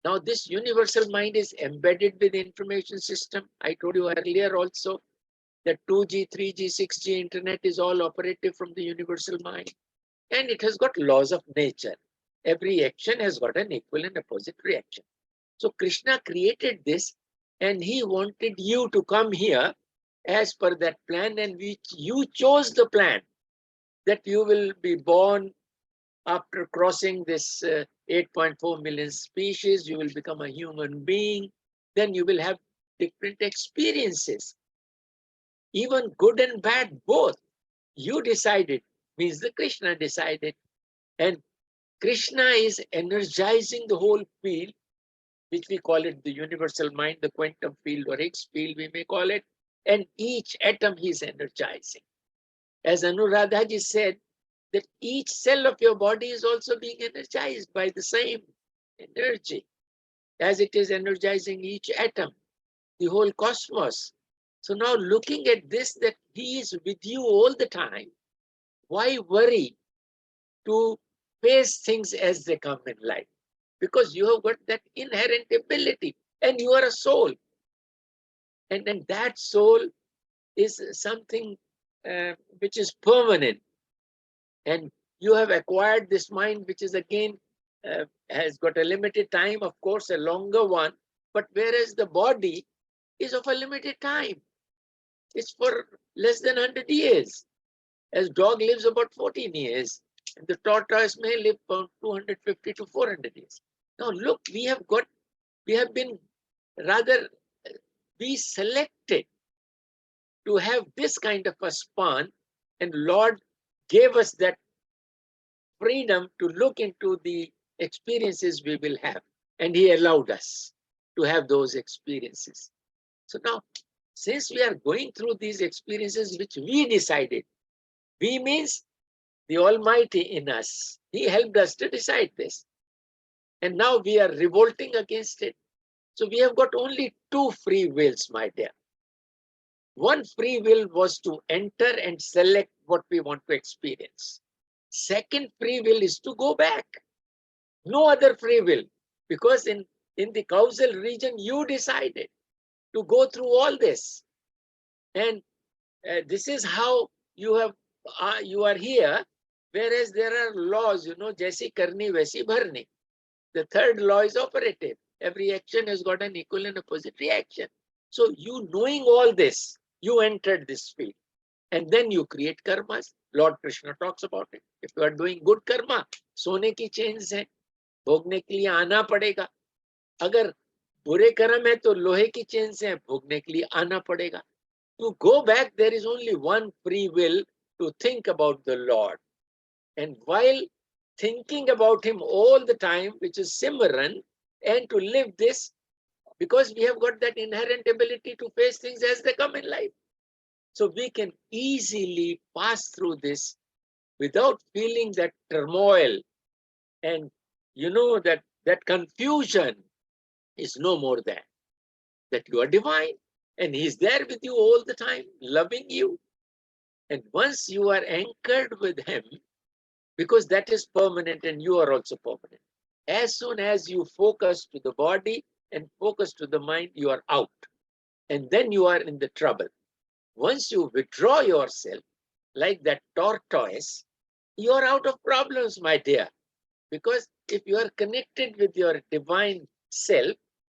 Now this universal mind is embedded with the information system. I told you earlier also that 2G, 3G, 6G internet is all operative from the universal mind. And it has got laws of nature. Every action has got an equal and opposite reaction. So Krishna created this, and he wanted you to come here as per that plan, and you chose the plan that you will be born after crossing this 8.4 million species, you will become a human being, then you will have different experiences, even good and bad, both. You decided, means the Krishna decided. And Krishna is energizing the whole field, which we call it the universal mind, the quantum field or Higgs field, we may call it. And each atom he is energizing. As Anuradhaji said, that each cell of your body is also being energized by the same energy, as it is energizing each atom, the whole cosmos. So now looking at this, that he is with you all the time, why worry to face things as they come in life? Because you have got that inherent ability, and you are a soul. And then that soul is something which is permanent. And you have acquired this mind, which is again has got a limited time, of course, a longer one, but whereas the body is of a limited time. It's for less than 100 years. As dog lives about 14 years, and the tortoise may live from 250 to 400 years. Now look, we have been rather, we selected to have this kind of a span, and Lord gave us that freedom to look into the experiences we will have, and he allowed us to have those experiences. So now, since we are going through these experiences which we decided, we means the Almighty in us, he helped us to decide this, and now we are revolting against it. So we have got only two free wills, my dear. One free will was to enter and select what we want to experience. Second free will is to go back. No other free will, because in the causal region, you decided to go through all this. And this is how you are here, whereas there are laws, jaisi karni, vaisi bharni. The third law is operative. Every action has got an equal and opposite reaction. So you knowing all this, you entered this field. And then you create karmas. Lord Krishna talks about it. If you are doing good karma, सोने की chains है, भोगने के लिए आना पड़ेगा. अगर बुरे कर्म है तो लोहे की chains है, भोगने के लिए आना पड़ेगा. To go back, there is only one free will, to think about the Lord. And while thinking about him all the time, which is Simran, and to live this, because we have got that inherent ability to face things as they come in life. So we can easily pass through this without feeling that turmoil, and that confusion is no more there. That you are divine, and he's there with you all the time, loving you. And once you are anchored with him, because that is permanent and you are also permanent, as soon as you focus to the body and focus to the mind, you are out. And then you are in the trouble. Once you withdraw yourself, like that tortoise, you are out of problems, my dear. Because if you are connected with your divine self,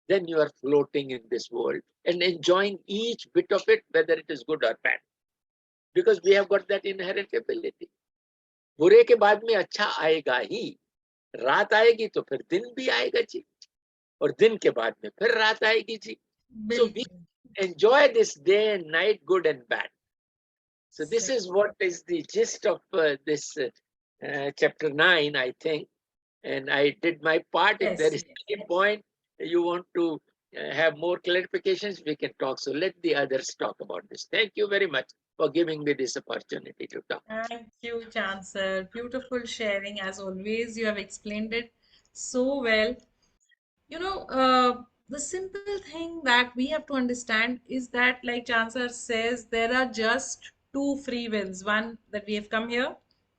then you are floating in this world and enjoying each bit of it, whether it is good or bad. Because we have got that inherent ability. बुरे के बाद में अच्छा आएगा ही. रात आएगी तो फिर दिन भी आएगा जी, और दिन के बाद में फिर रात आएगी जी. So we enjoy this day and night, good and bad. So this is what is the gist of this chapter 9, I think. And I did my part. If there is any point you want to have more clarifications, we can talk. So let the others talk about this. Thank you very much for giving me this opportunity to talk. Thank you, Chancellor. Beautiful sharing as always. You have explained it so well. The simple thing that we have to understand is that, like Chancellor says, there are just two free wills. One that we have come here,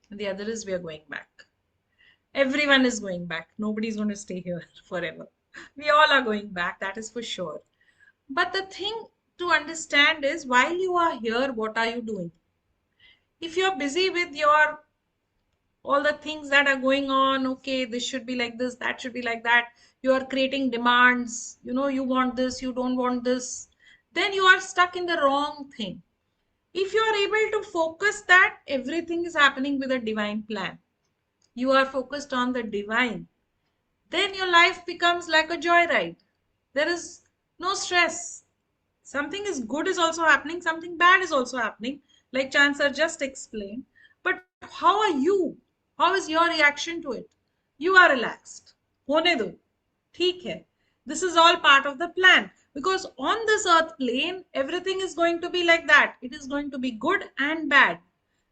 and the other is we are going back. Everyone is going back. Nobody's going to stay here forever. We all are going back, that is for sure. But the thing to understand is, while you are here, what are you doing? If you're busy with your all the things that are going on. Okay, this should be like this, that should be like that. You are creating demands, you want this, you don't want this. Then you are stuck in the wrong thing. If you are able to focus that everything is happening with a divine plan, you are focused on the divine, then your life becomes like a joyride. There is no stress. Something is good is also happening, something bad is also happening, like Chansar just explained. But how are you? How is your reaction to it? You are relaxed. Hone do. Theek hai. This is all part of the plan, because on this earth plane everything is going to be like that. It is going to be good and bad.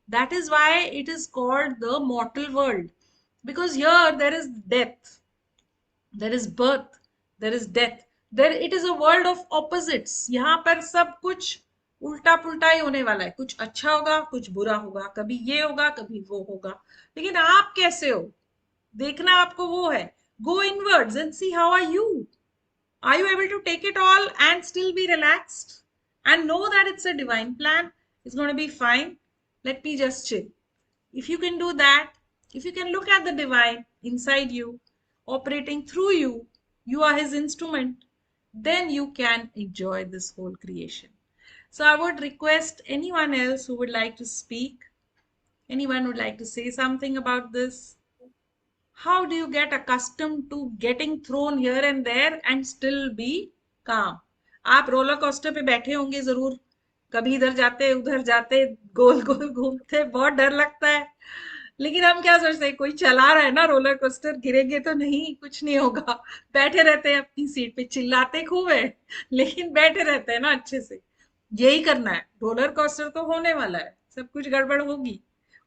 That is why it is called the mortal world, because here there is death, there is birth, there is death, there it is a world of opposites. यहाँ पर सब कुछ उल्टा पुल्टा ही होने वाला है, कुछ अच्छा होगा कुछ बुरा होगा, कभी ये होगा कभी वो होगा। लेकिन आप कैसे हो, देखना आपको वो है। Go inwards and see how are you. Are you able to take it all and still be relaxed and know that it's a divine plan? It's going to be fine. Let me just chill. If you can do that, if you can look at the divine inside you, operating through you, you are his instrument, then you can enjoy this whole creation. So I would request anyone else who would like to speak, anyone would like to say something about this. How do you get accustomed to getting thrown here and there and still be calm? आप roller coaster पे बैठे होंगे जरूर, कभी इधर जाते उधर जाते, गोल गोल घूमते, बहुत डर लगता है। लेकिन हम क्या सोचते हैं, कोई चला रहा है ना रोलर कोस्टर, गिरेंगे तो नहीं, कुछ नहीं होगा। बैठे रहते हैं अपनी सीट पे, चिल्लाते खूब है लेकिन बैठे रहते हैं ना अच्छे से। यही करना है, रोलर कोस्टर तो होने वाला है, सब कुछ गड़बड़ होगी,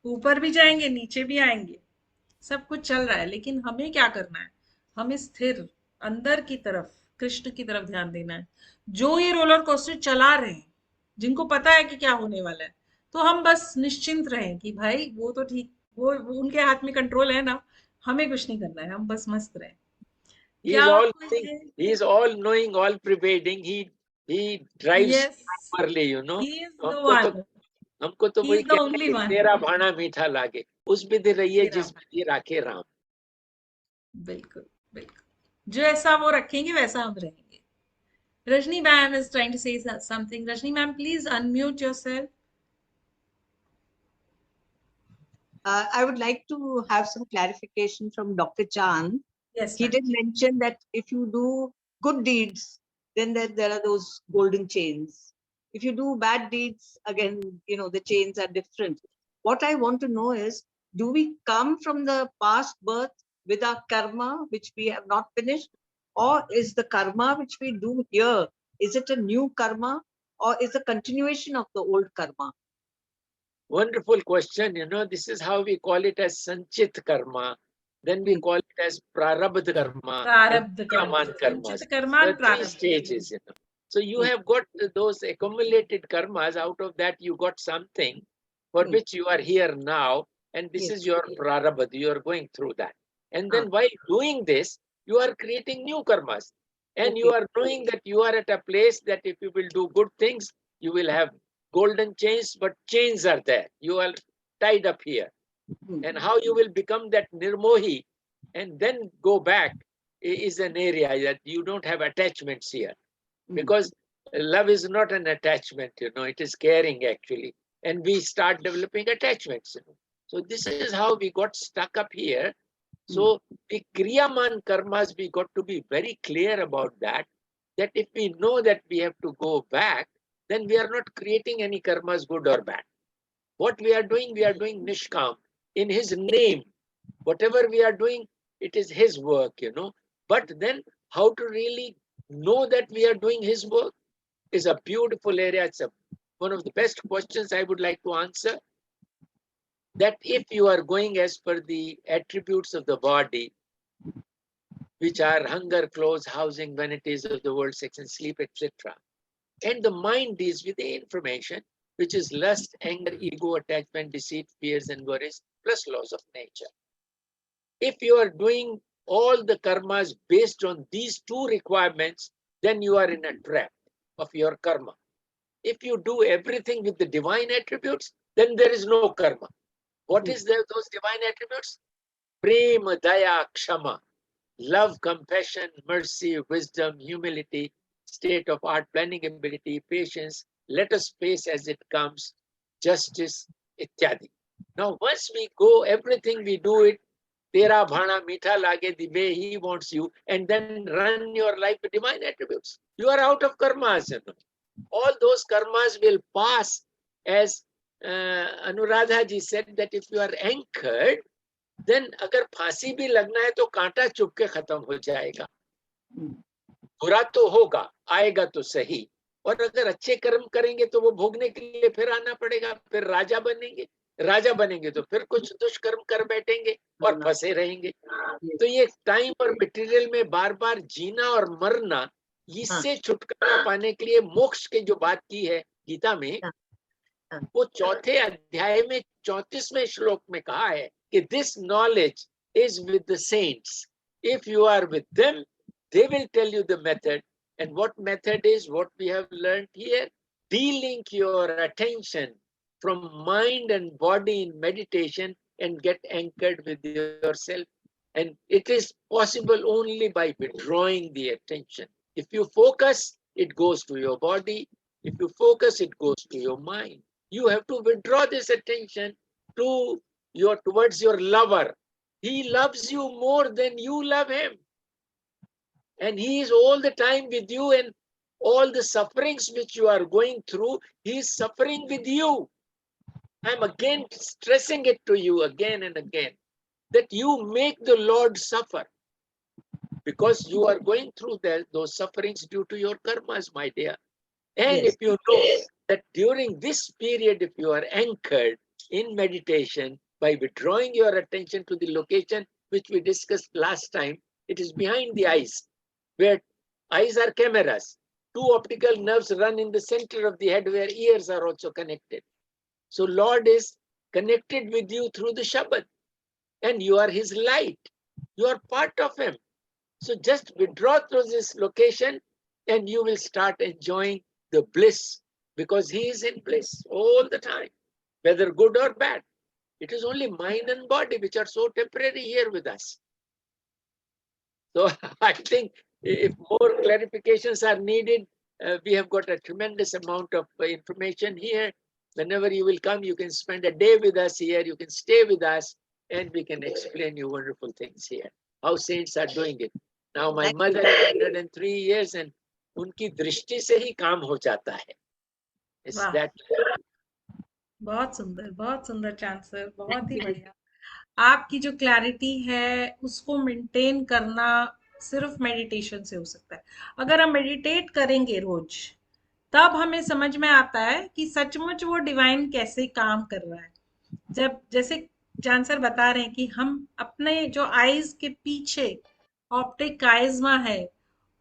ऊपर भी जाएंगे नीचे भी आएंगे, सब कुछ चल रहा है। लेकिन हमें क्या करना है, हमें स्थिर अंदर की तरफ कृष्ण की तरफ ध्यान देना है। जो ये रोलर कोस्टर चला रहे हैं, जिनको पता है कि क्या होने वाला है, तो हम बस निश्चिंत रहें कि भाई वो तो ठीक, वो उनके हाथ में कंट्रोल है ना, हमें कुछ नहीं करना है, हम बस मस्त रहें। He क्या is all आपको knowing, ये, he is all knowing, all pervading. He drives yes, properly, you know. He is the हमको तो वन, हमको तो ही वही इज द कहते हैं ओनली कि वन। तेरा भाना मीठा लागे, उस विधि रहिए तेरा, जिस विधि राखे राम। बिल्कुल बिल्कुल, जैसा वो रखेंगे वैसा हम रहेंगे। Rajni ma'am is trying to say something. Rajni ma'am, please unmute yourself. I would like to have some clarification from Dr. Chand. Yes, He ma'am. did mention that if you do good deeds, then there are those golden chains. If you do bad deeds, again, the chains are different. What I want to know is, do we come from the past birth with our karma, which we have not finished? Or is the karma which we do here, is it a new karma or is a continuation of the old karma? Wonderful question. You know, this is how we call it as Sanchit Karma. Then we call it as Prarabdha Karma and Prarabdha karma, Kriyaman Karmas. Sanchit karma There and are three Prarabdha. stages, you know. So you have got those accumulated karmas. Out of that, you got something for which you are here now. And this is your Prarabdha. You are going through that. And then while doing this, you are creating new karmas. And you are knowing that you are at a place that if you will do good things, you will have golden chains, but chains are there. You are tied up here. And how you will become that nirmohi and then go back is an area that you don't have attachments here. Because love is not an attachment, you know, it is caring actually. And we start developing attachments. You know. So this is how we got stuck up here. So the Kriyaman karmas, we got to be very clear about that, that if we know that we have to go back, then we are not creating any karmas, good or bad. What we are doing Nishkam in his name. Whatever we are doing, it is his work, you know. But then how to really know that we are doing his work is a beautiful area. It's one of the best questions I would like to answer. That if you are going as per the attributes of the body, which are hunger, clothes, housing, vanities of the world, sex and sleep, etc. And the mind is with the information, which is lust, anger, ego, attachment, deceit, fears, and worries, plus laws of nature. If you are doing all the karmas based on these two requirements, then you are in a trap of your karma. If you do everything with the divine attributes, then there is no karma. What is those divine attributes? Prema, Daya, Kshama. Love, compassion, mercy, wisdom, humility, state of art, planning ability, patience, let us face as it comes, justice, ityadi. Now, once we go, everything we do it, tera bhana meetha lage, the way he wants you, and then run your life with divine attributes. You are out of karmas. You know. All those karmas will pass, as Anuradha ji said, that if you are anchored, then अगर फांसी भी लगना है तो कांटा चुभ के खत्म हो जाएगा. बुरा तो होगा, आएगा तो सही, और अगर अच्छे कर्म करेंगे तो वो भोगने के लिए फिर आना पड़ेगा. फिर राजा बनेंगे तो फिर कुछ दुष्कर्म कर बैठेंगे और फंसे रहेंगे. तो ये टाइम और मटेरियल में बार बार जीना और मरना, इससे छुटकारा पाने के लिए मोक्ष की जो बात की है गीता में, वो चौथे अध्याय में 34वें श्लोक में कहा है कि this knowledge is with the saints. If you are with them, they will tell you the method. And what method is what we have learned here? De-link your attention from mind and body in meditation and get anchored with yourself. And it is possible only by withdrawing the attention. If you focus, it goes to your body. If you focus, it goes to your mind. You have to withdraw this attention towards your lover. He loves you more than you love him. And he is all the time with you, and all the sufferings which you are going through, he is suffering with you. I'm again stressing it to you again and again, that you make the Lord suffer, because you are going through those sufferings due to your karmas, my dear. And if you know that during this period, if you are anchored in meditation, by withdrawing your attention to the location which we discussed last time, it is behind the eyes, where eyes are cameras. 2 optical nerves run in the center of the head, where ears are also connected. So Lord is connected with you through the Shabad, and you are his light. You are part of him. So just withdraw through this location and you will start enjoying the bliss, because he is in bliss all the time, whether good or bad. It is only mind and body which are so temporary here with us. So I think if more clarifications are needed, we have got a tremendous amount of information here. Whenever you will come, you can spend a day with us here, you can stay with us, and we can explain you wonderful things here, how saints are doing it. Now my mother is 103 years and उनकी दृष्टि से ही काम हो जाता है. Is that बहुत सुंदर चांसर, बहुत ही बढ़िया. आपकी जो क्लैरिटी है उसको मेंटेन करना सिर्फ मेडिटेशन से हो सकता है. अगर हम मेडिटेट करेंगे रोज, तब हमें समझ में आता है कि सचमुच वो डिवाइन कैसे काम कर रहा है. जब जैसे चांसर बता रहे हैं कि हम अपने जो आईज के पीछे ऑप्टिक काइज्मा है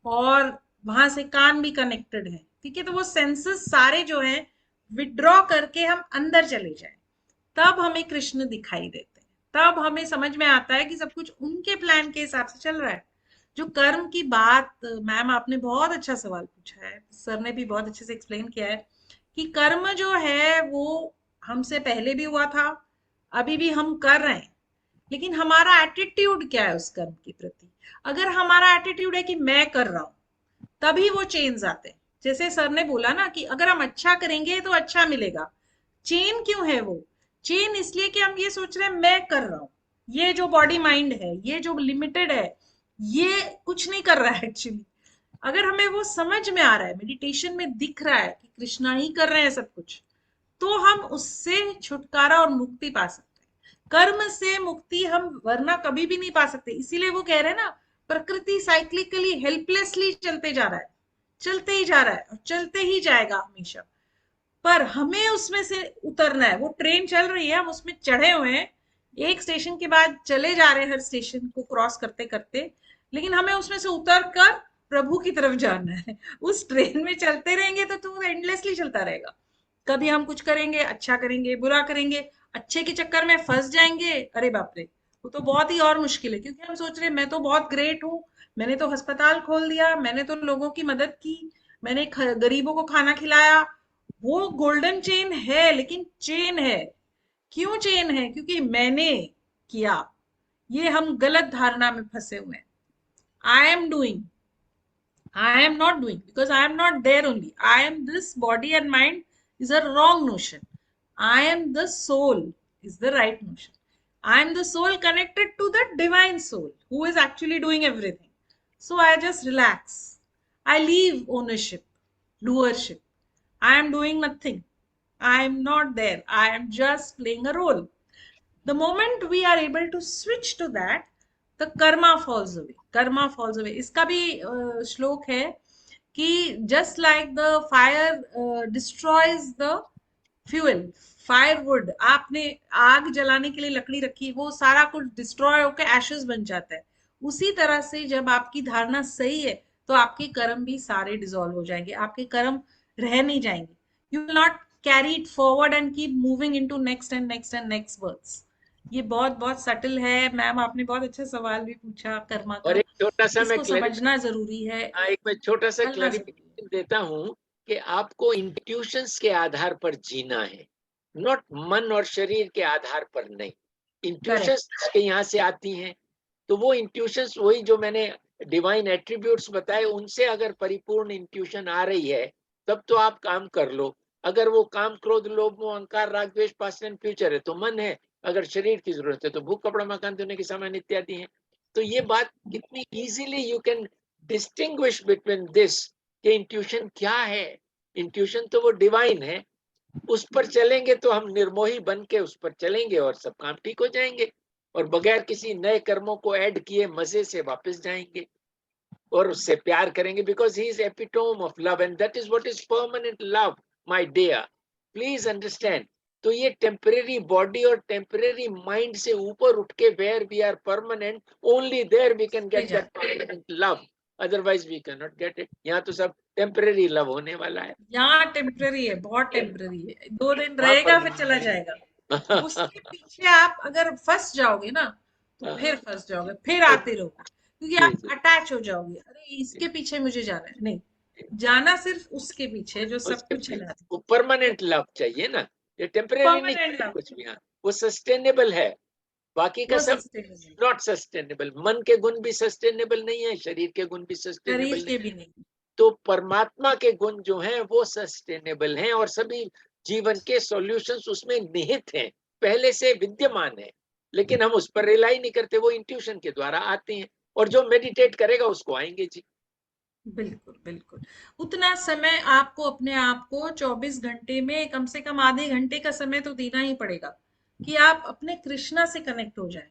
और वहां से कान भी कनेक्टेड है, ठीक है, तो वो सेंसेस सारे जो हैं विड्रॉ करके हम अंदर चले जाएं, तब हमें कृष्ण दिखाई देते हैं. तब हमें समझ में आता है कि सब कुछ उनके प्लान के हिसाब से चल रहा है. जो कर्म की बात, मैम आपने बहुत अच्छा सवाल पूछा है, सर ने भी बहुत अच्छे से एक्सप्लेन किया है कि कर्म जो है वो हमसे पहले भी हुआ था, अभी भी हम कर रहे हैं, लेकिन हमारा एटीट्यूड क्या है उस कर्म के प्रति. अगर हमारा एटीट्यूड है कि मैं कर रहा हूं, तभी वो चेंज आते हैं. जैसे सर ने बोला ना कि अगर हम अच्छा करेंगे तो अच्छा मिलेगा. चेन क्यों है? वो चेन इसलिए कि हम ये सोच रहे हैं मैं कर रहा हूं, ये जो बॉडी माइंड है, ये जो लिमिटेड है, ये कुछ नहीं कर रहा है एक्चुअली. अगर हमें वो समझ में आ रहा है, मेडिटेशन में दिख रहा है कि कृष्णा ही कर रहे हैं सब कुछ, तो हम उससे छुटकारा और मुक्ति पा सकते हैं. कर्म से मुक्ति हम वरना कभी भी नहीं पा सकते. इसीलिए वो कह रहे हैं ना, प्रकृति साइक्लिकली हेल्पलेसली चलते जा रहा है, चलते ही जा रहा है और चलते ही जाएगा हमेशा. पर हमें उसमें से उतरना है. वो ट्रेन चल रही है, हम उसमें चढ़े हुए हैं, एक स्टेशन के बाद चले जा रहे हैं हर स्टेशन को क्रॉस करते करते, लेकिन हमें उसमें से उतर कर प्रभु की तरफ जाना है. उस ट्रेन में चलते रहेंगे तो एंडलेसली चलता रहेगा. कभी हम कुछ करेंगे, अच्छा करेंगे, बुरा करेंगे, अच्छे के चक्कर में फंस जाएंगे, अरे बाप रे, वो तो बहुत ही और मुश्किल है. क्योंकि हम सोच रहे हैं मैं तो बहुत ग्रेट हूँ, मैंने तो अस्पताल खोल दिया, मैंने तो लोगों की मदद की, मैंने गरीबों को खाना खिलाया. वो गोल्डन चेन है, लेकिन चेन है. क्यों चेन है? क्योंकि मैंने किया। ये हम गलत धारणा में फंसे हुए हैं। I am doing, I am not doing because I am not there only. I am this body and mind is a wrong notion. I am the soul is the right notion. I am the soul connected to the divine soul who is actually doing everything. So I just relax. I leave ownership, doership. I am doing nothing. I am not there. I am just playing a role. The moment we are able to switch to that, the karma falls away. Karma falls away. इसका भी श्लोक है कि just like the fire destroys the fuel, firewood, आपने आग जलाने के लिए लकड़ी रखी, वो सारा कुछ डिस्ट्रॉय होकर एशेस बन जाता है। उसी तरह से जब आपकी धारणा सही है तो आपके कर्म भी सारे डिसॉल्व हो जाएंगे, आपके कर्म रह नहीं जाएंगे। You will not carry it forward and keep moving into next and next and next birds. ये बहुत बहुत सटल है। मैम आपने बहुत अच्छा सवाल भी पूछा कर्मा और का, एक छोटा सा मैं इसको समझना जरूरी है, एक मैं छोटा सा समझना जरूरी है। क्लैरिफिकेशन देता हूँ कि आपको इंट्यूशंस के आधार पर जीना है, नॉट मन और शरीर के आधार पर नहीं। इंट्यूशंस के यहाँ से आती हैं, तो वो इंट्यूशंस वही जो मैंने डिवाइन एट्रीब्यूट्स बताए, उनसे अगर परिपूर्ण इंट्यूशन आ रही है तब तो आप काम कर लो। अगर वो काम क्रोध लोभ मोह अहंकार राग द्वेष पास्ट एंड फ्यूचर है तो मन है, अगर शरीर की जरूरत है तो भूख कपड़ा मकान धोने के सामान इत्यादि हैं। तो ये बात कितनी easily you can distinguish between this कि इंट्यूशन क्या है। इंट्यूशन तो वो डिवाइन है, उस पर चलेंगे तो हम निर्मोही बन के उस पर चलेंगे और सब काम ठीक हो जाएंगे, और बगैर किसी नए कर्मों को ऐड किए मजे से वापस जाएंगे और उससे प्यार करेंगे, because he is epitome of love and that is what is permanent love my dear, please understand. तो ये टेम्परेरी बॉडी और टेम्परेरी माइंड से ऊपर उठ के where we are permanent, only there we can get that permanent love, otherwise we can not get it. यहाँ तो सब टेम्परेरी लव होने वाला है। यहाँ टेम्पररी है, बहुत टेम्पररी है, 2 दिन रहेगा फिर चला जाएगा। उसके पीछे आप अगर फंस जाओगे ना तो फिर फंस जाओगे, फिर आते रहोगे, क्योंकि आप अटैच हो जाओगे। अरे इसके पीछे मुझे जाना है, नहीं जाना सिर्फ उसके पीछे जो सब कुछ है। वो परमानेंट लव चाहिए ना, ये टेम्परेरी नहीं परमानेंट लव, कुछ भी। हाँ वो सस्टेनेबल है, बाकी का वो सब सस्टेनेबल, नॉट सस्टेनेबल। मन के गुण भी सस्टेनेबल नहीं है, शरीर के गुण भी सस्टेनेबल शरीर नहीं के भी नहीं। तो परमात्मा के गुण जो हैं वो सस्टेनेबल हैं, और सभी जीवन के सॉल्यूशंस उसमें निहित हैं, पहले से विद्यमान है, लेकिन हम उस पर रिलाई नहीं करते, वो इंट्यूशन के द्वारा आते हैं, और जो मेडिटेट करेगा उसको आएंगे जी। बिल्कुल बिल्कुल। उतना समय आपको अपने आप को 24 घंटे में कम से कम आधे घंटे का समय तो देना ही पड़ेगा कि आप अपने कृष्णा से कनेक्ट हो जाएं।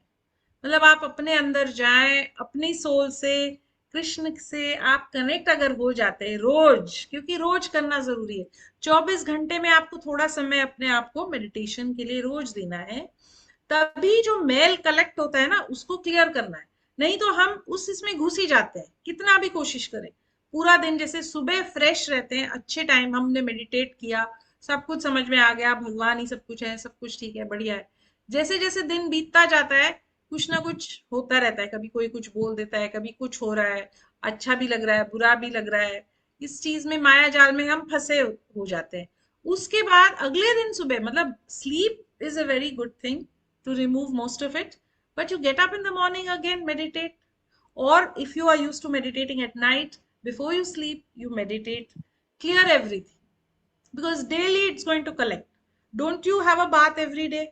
मतलब आप अपने अंदर जाएं, अपनी सोल से, कृष्ण से आप कनेक्ट अगर हो जाते हैं रोज, क्योंकि रोज करना जरूरी है। 24 घंटे में आपको थोड़ा समय अपने आप को मेडिटेशन के लिए रोज देना है। तभी जो मेल कलेक्ट होता है ना उसको क्लियर करना है, नहीं तो हम उस इसमें घुस ही जाते हैं कितना भी कोशिश करें। पूरा दिन जैसे सुबह फ्रेश रहते हैं, अच्छे टाइम हमने मेडिटेट किया, सब कुछ समझ में आ गया, भगवान ही सब कुछ है, सब कुछ ठीक है, बढ़िया है। जैसे जैसे दिन बीतता जाता है कुछ ना कुछ होता रहता है, कभी कोई कुछ बोल देता है, कभी कुछ हो रहा है, अच्छा भी लग रहा है, बुरा भी लग रहा है। इस चीज में माया जाल में हम फंसे हो जाते हैं। उसके बाद अगले दिन सुबह, मतलब sleep is a very good thing to remove most of it, but you get up in the morning again, meditate, or if you are used to meditating at night before you sleep, you meditate, clear everything, because daily it's going to collect. Don't you have a bath every day?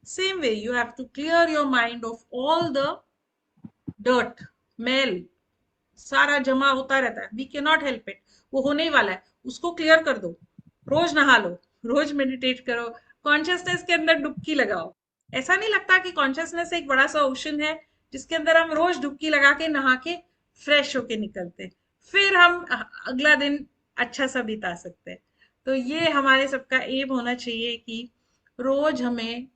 Same way you have to clear your mind of all the dirt, मेल सारा जमा होता रहता है, we can not help it, वो होने ही वाला है, उसको क्लियर कर दो। रोज नहा लो, रोज मेडिटेट करो, कॉन्शियसनेस के अंदर डुबकी लगाओ। ऐसा नहीं लगता कि कॉन्शियसनेस एक बड़ा सा ओशन है जिसके अंदर हम रोज डुबकी लगा के नहा के फ्रेश होके निकलते, फिर हम अगला दिन अच्छा सा बिता सकते हैं। तो ये हमारे सबका एम होना चाहिए कि रोज हमें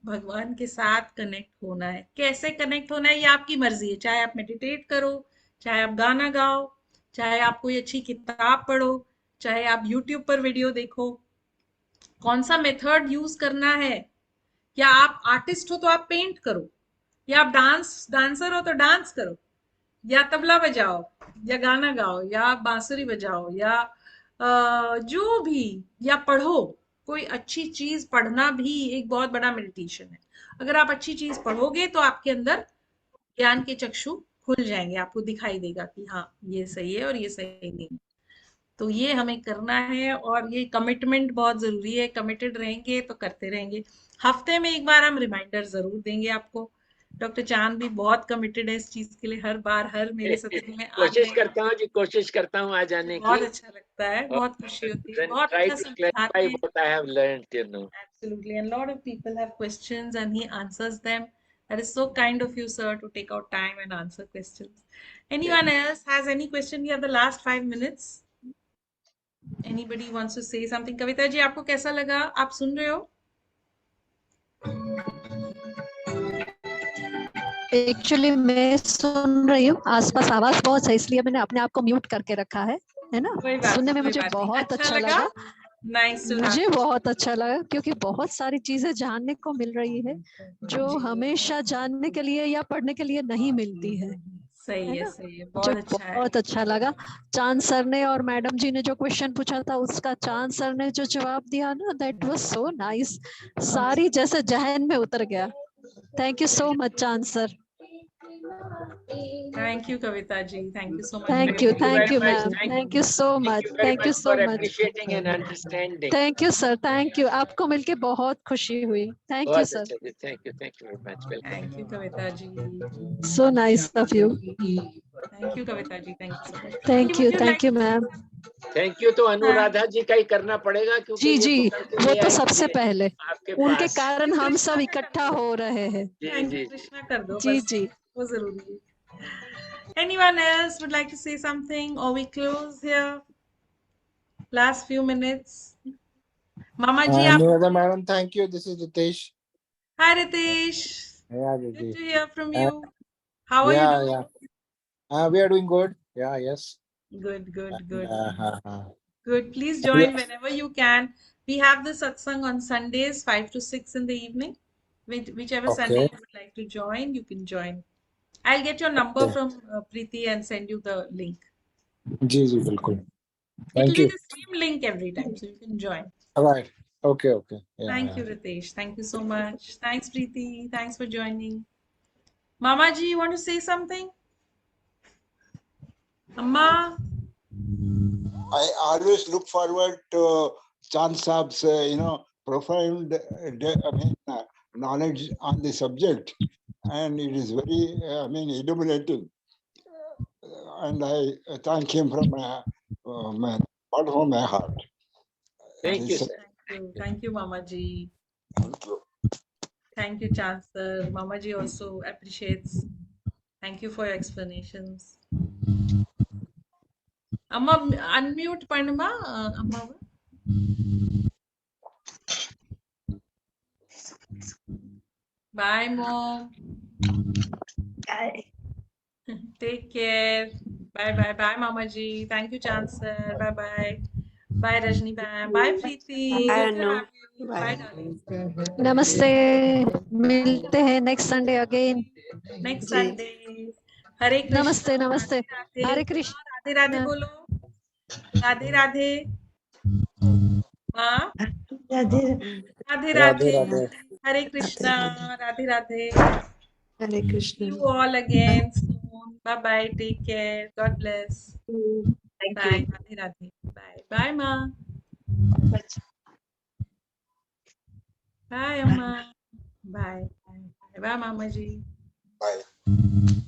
भगवान के साथ कनेक्ट होना है। कैसे कनेक्ट होना है ये आपकी मर्जी है, चाहे आप मेडिटेट करो, चाहे आप गाना गाओ, चाहे आप कोई अच्छी किताब पढ़ो, चाहे आप यूट्यूब पर वीडियो देखो, कौन सा मेथड यूज करना है। या आप आर्टिस्ट हो तो आप पेंट करो, या आप डांसर हो तो डांस करो, या तबला बजाओ, या गाना गाओ, या बांसुरी बजाओ, या जो भी, या पढ़ो, कोई अच्छी चीज पढ़ना भी एक बहुत बड़ा मेडिटेशन है। अगर आप अच्छी चीज पढ़ोगे तो आपके अंदर ज्ञान के चक्षु खुल जाएंगे, आपको दिखाई देगा कि हाँ ये सही है और ये सही नहीं है। तो ये हमें करना है और ये कमिटमेंट बहुत जरूरी है। कमिटेड रहेंगे तो करते रहेंगे। हफ्ते में एक बार हम रिमाइंडर जरूर देंगे आपको। डॉक्टर चांद भी बहुत कमिटेड है इस चीज के लिए, हर बार हर मेरे सत्संग में कोशिश आने। करता हूँ जी, कोशिश करता हूँ आ मुझे जाने बहुत की, अच्छा लगता है, और बहुत खुशी होती है, then बहुत try अच्छा to समझाते clarify हैं। what I have learned. Absolutely. And a lot of people have questions and he answers them. That is so kind of you, sir, to take out time and answer questions. Anyone else has any question? We have the last 5 minutes. Anybody wants to say something? Kavita ji, आपको कैसा लगा? आप सुन रहे हो? Actually मैं सुन रही हूँ, आसपास आवाज बहुत है इसलिए मैंने अपने आप को म्यूट करके रखा है ना। सुनने में कोई मुझे बात नहीं। बहुत अच्छा अच्छा लगा? लगा, Nice to have मुझे you. बहुत अच्छा लगा क्योंकि बहुत सारी चीजें जानने को मिल रही है जो जी, हमेशा जानने के लिए या पढ़ने के लिए नहीं मिलती है सही है, ना। सही है। मुझे बहुत अच्छा है। बहुत अच्छा लगा। चांद सर ने और मैडम जी ने जो क्वेश्चन पूछा था उसका चांद सर ने जो जवाब दिया ना, दैट वाज सो नाइस। सारी जैसे जहन में उतर गया। थैंक यू सो मच चांद sir. Thank you, Kavita ji. Thank you so much for thank your you Thank you very much. Ma'am, thank you so Thank much, you very thank you much so for much. appreciating and understanding. Thank you sir, thank you. आपको मिलके बहुत खुशी हुई। Thank you बहुत sir, अच्छा जी, thank you very much. Welcome. Thank you, Kavita ji. So nice of you. Thank you, Kavita ji. Thank you so much. Priti, would you like thank you to say ma'am. Thank you तो something? Anuradha जी का ही करना पड़ेगा, क्योंकि जी ये जी, तो कल से वो ले तो आई सबसे थी पहले आपके उनके पास। कारण Thank you, हम Krishna सब का कर इकट्ठा दो। हो रहे हैं। जी Thank ji you, ji. Krishna कर दो जी बस, जी। वो जरूरी है। Anyone else would like to say something or we close here? Last few minutes. Mama ji, आप Anuradha madam, thank you. This is Ritesh. Hi Ritesh. Yeah, Good Didi. to hear from Uh, you. How are you yeah, doing? yeah. We are doing good. Yeah, yes. Good, good, And, good. uh, Good. Please yeah. join whenever you can. We have the satsang on Sundays, 5 to 6 in the evening. Whichever Sunday Okay. you would like to join, you can join. I'll get your number Okay. from Preeti and send you the link. जी जी बिल्कुल. It will Thank be you. the same link every time, so you can join. All right. Okay. Okay. Yeah. Thank Yeah. you, Ritesh. Thank you so much. Thanks, Preeti. Thanks for joining. Mama ji, you want to say something? Amma? I always look forward to Chand Saab's, profound knowledge on the subject, and it is very, illuminating. And I thank him from my bottom of my heart. Thank you, sir. Thank you, Mama ji. Thank you. Thank you, Chancellor. Mama ji also appreciates. Thank you for your explanations. Amma, unmute Panama. Amma. Bye, Mom. Bye. Take care. Bye, bye, bye, Mama ji. Thank you, Chancellor. Bye, bye. Bye, Rajni bye. Bye, Preeti. Bye, Good to Anu. have you. Bye. Bye, darling. नमस्ते, मिलते हैं next Sunday again. Next जी Sunday. Hare Krishna. नमस्ते नमस्ते, Radhe Hare Radhe. Krishna. Radhe Radhe bolo. Radhe Radhe. Ma. Radhe Radhe Radhe Radhe. Radhe. Hare Radhe Radhe Krishna. Radhe Radhe. Hare See Krishna you all again soon. Bye bye. Take care. God bless. Thank Bye. you. Radhe Radhe. Bye. Bye, Ma. Bye, Amma. Bye. Bye. Bye, Mama ji. Bye.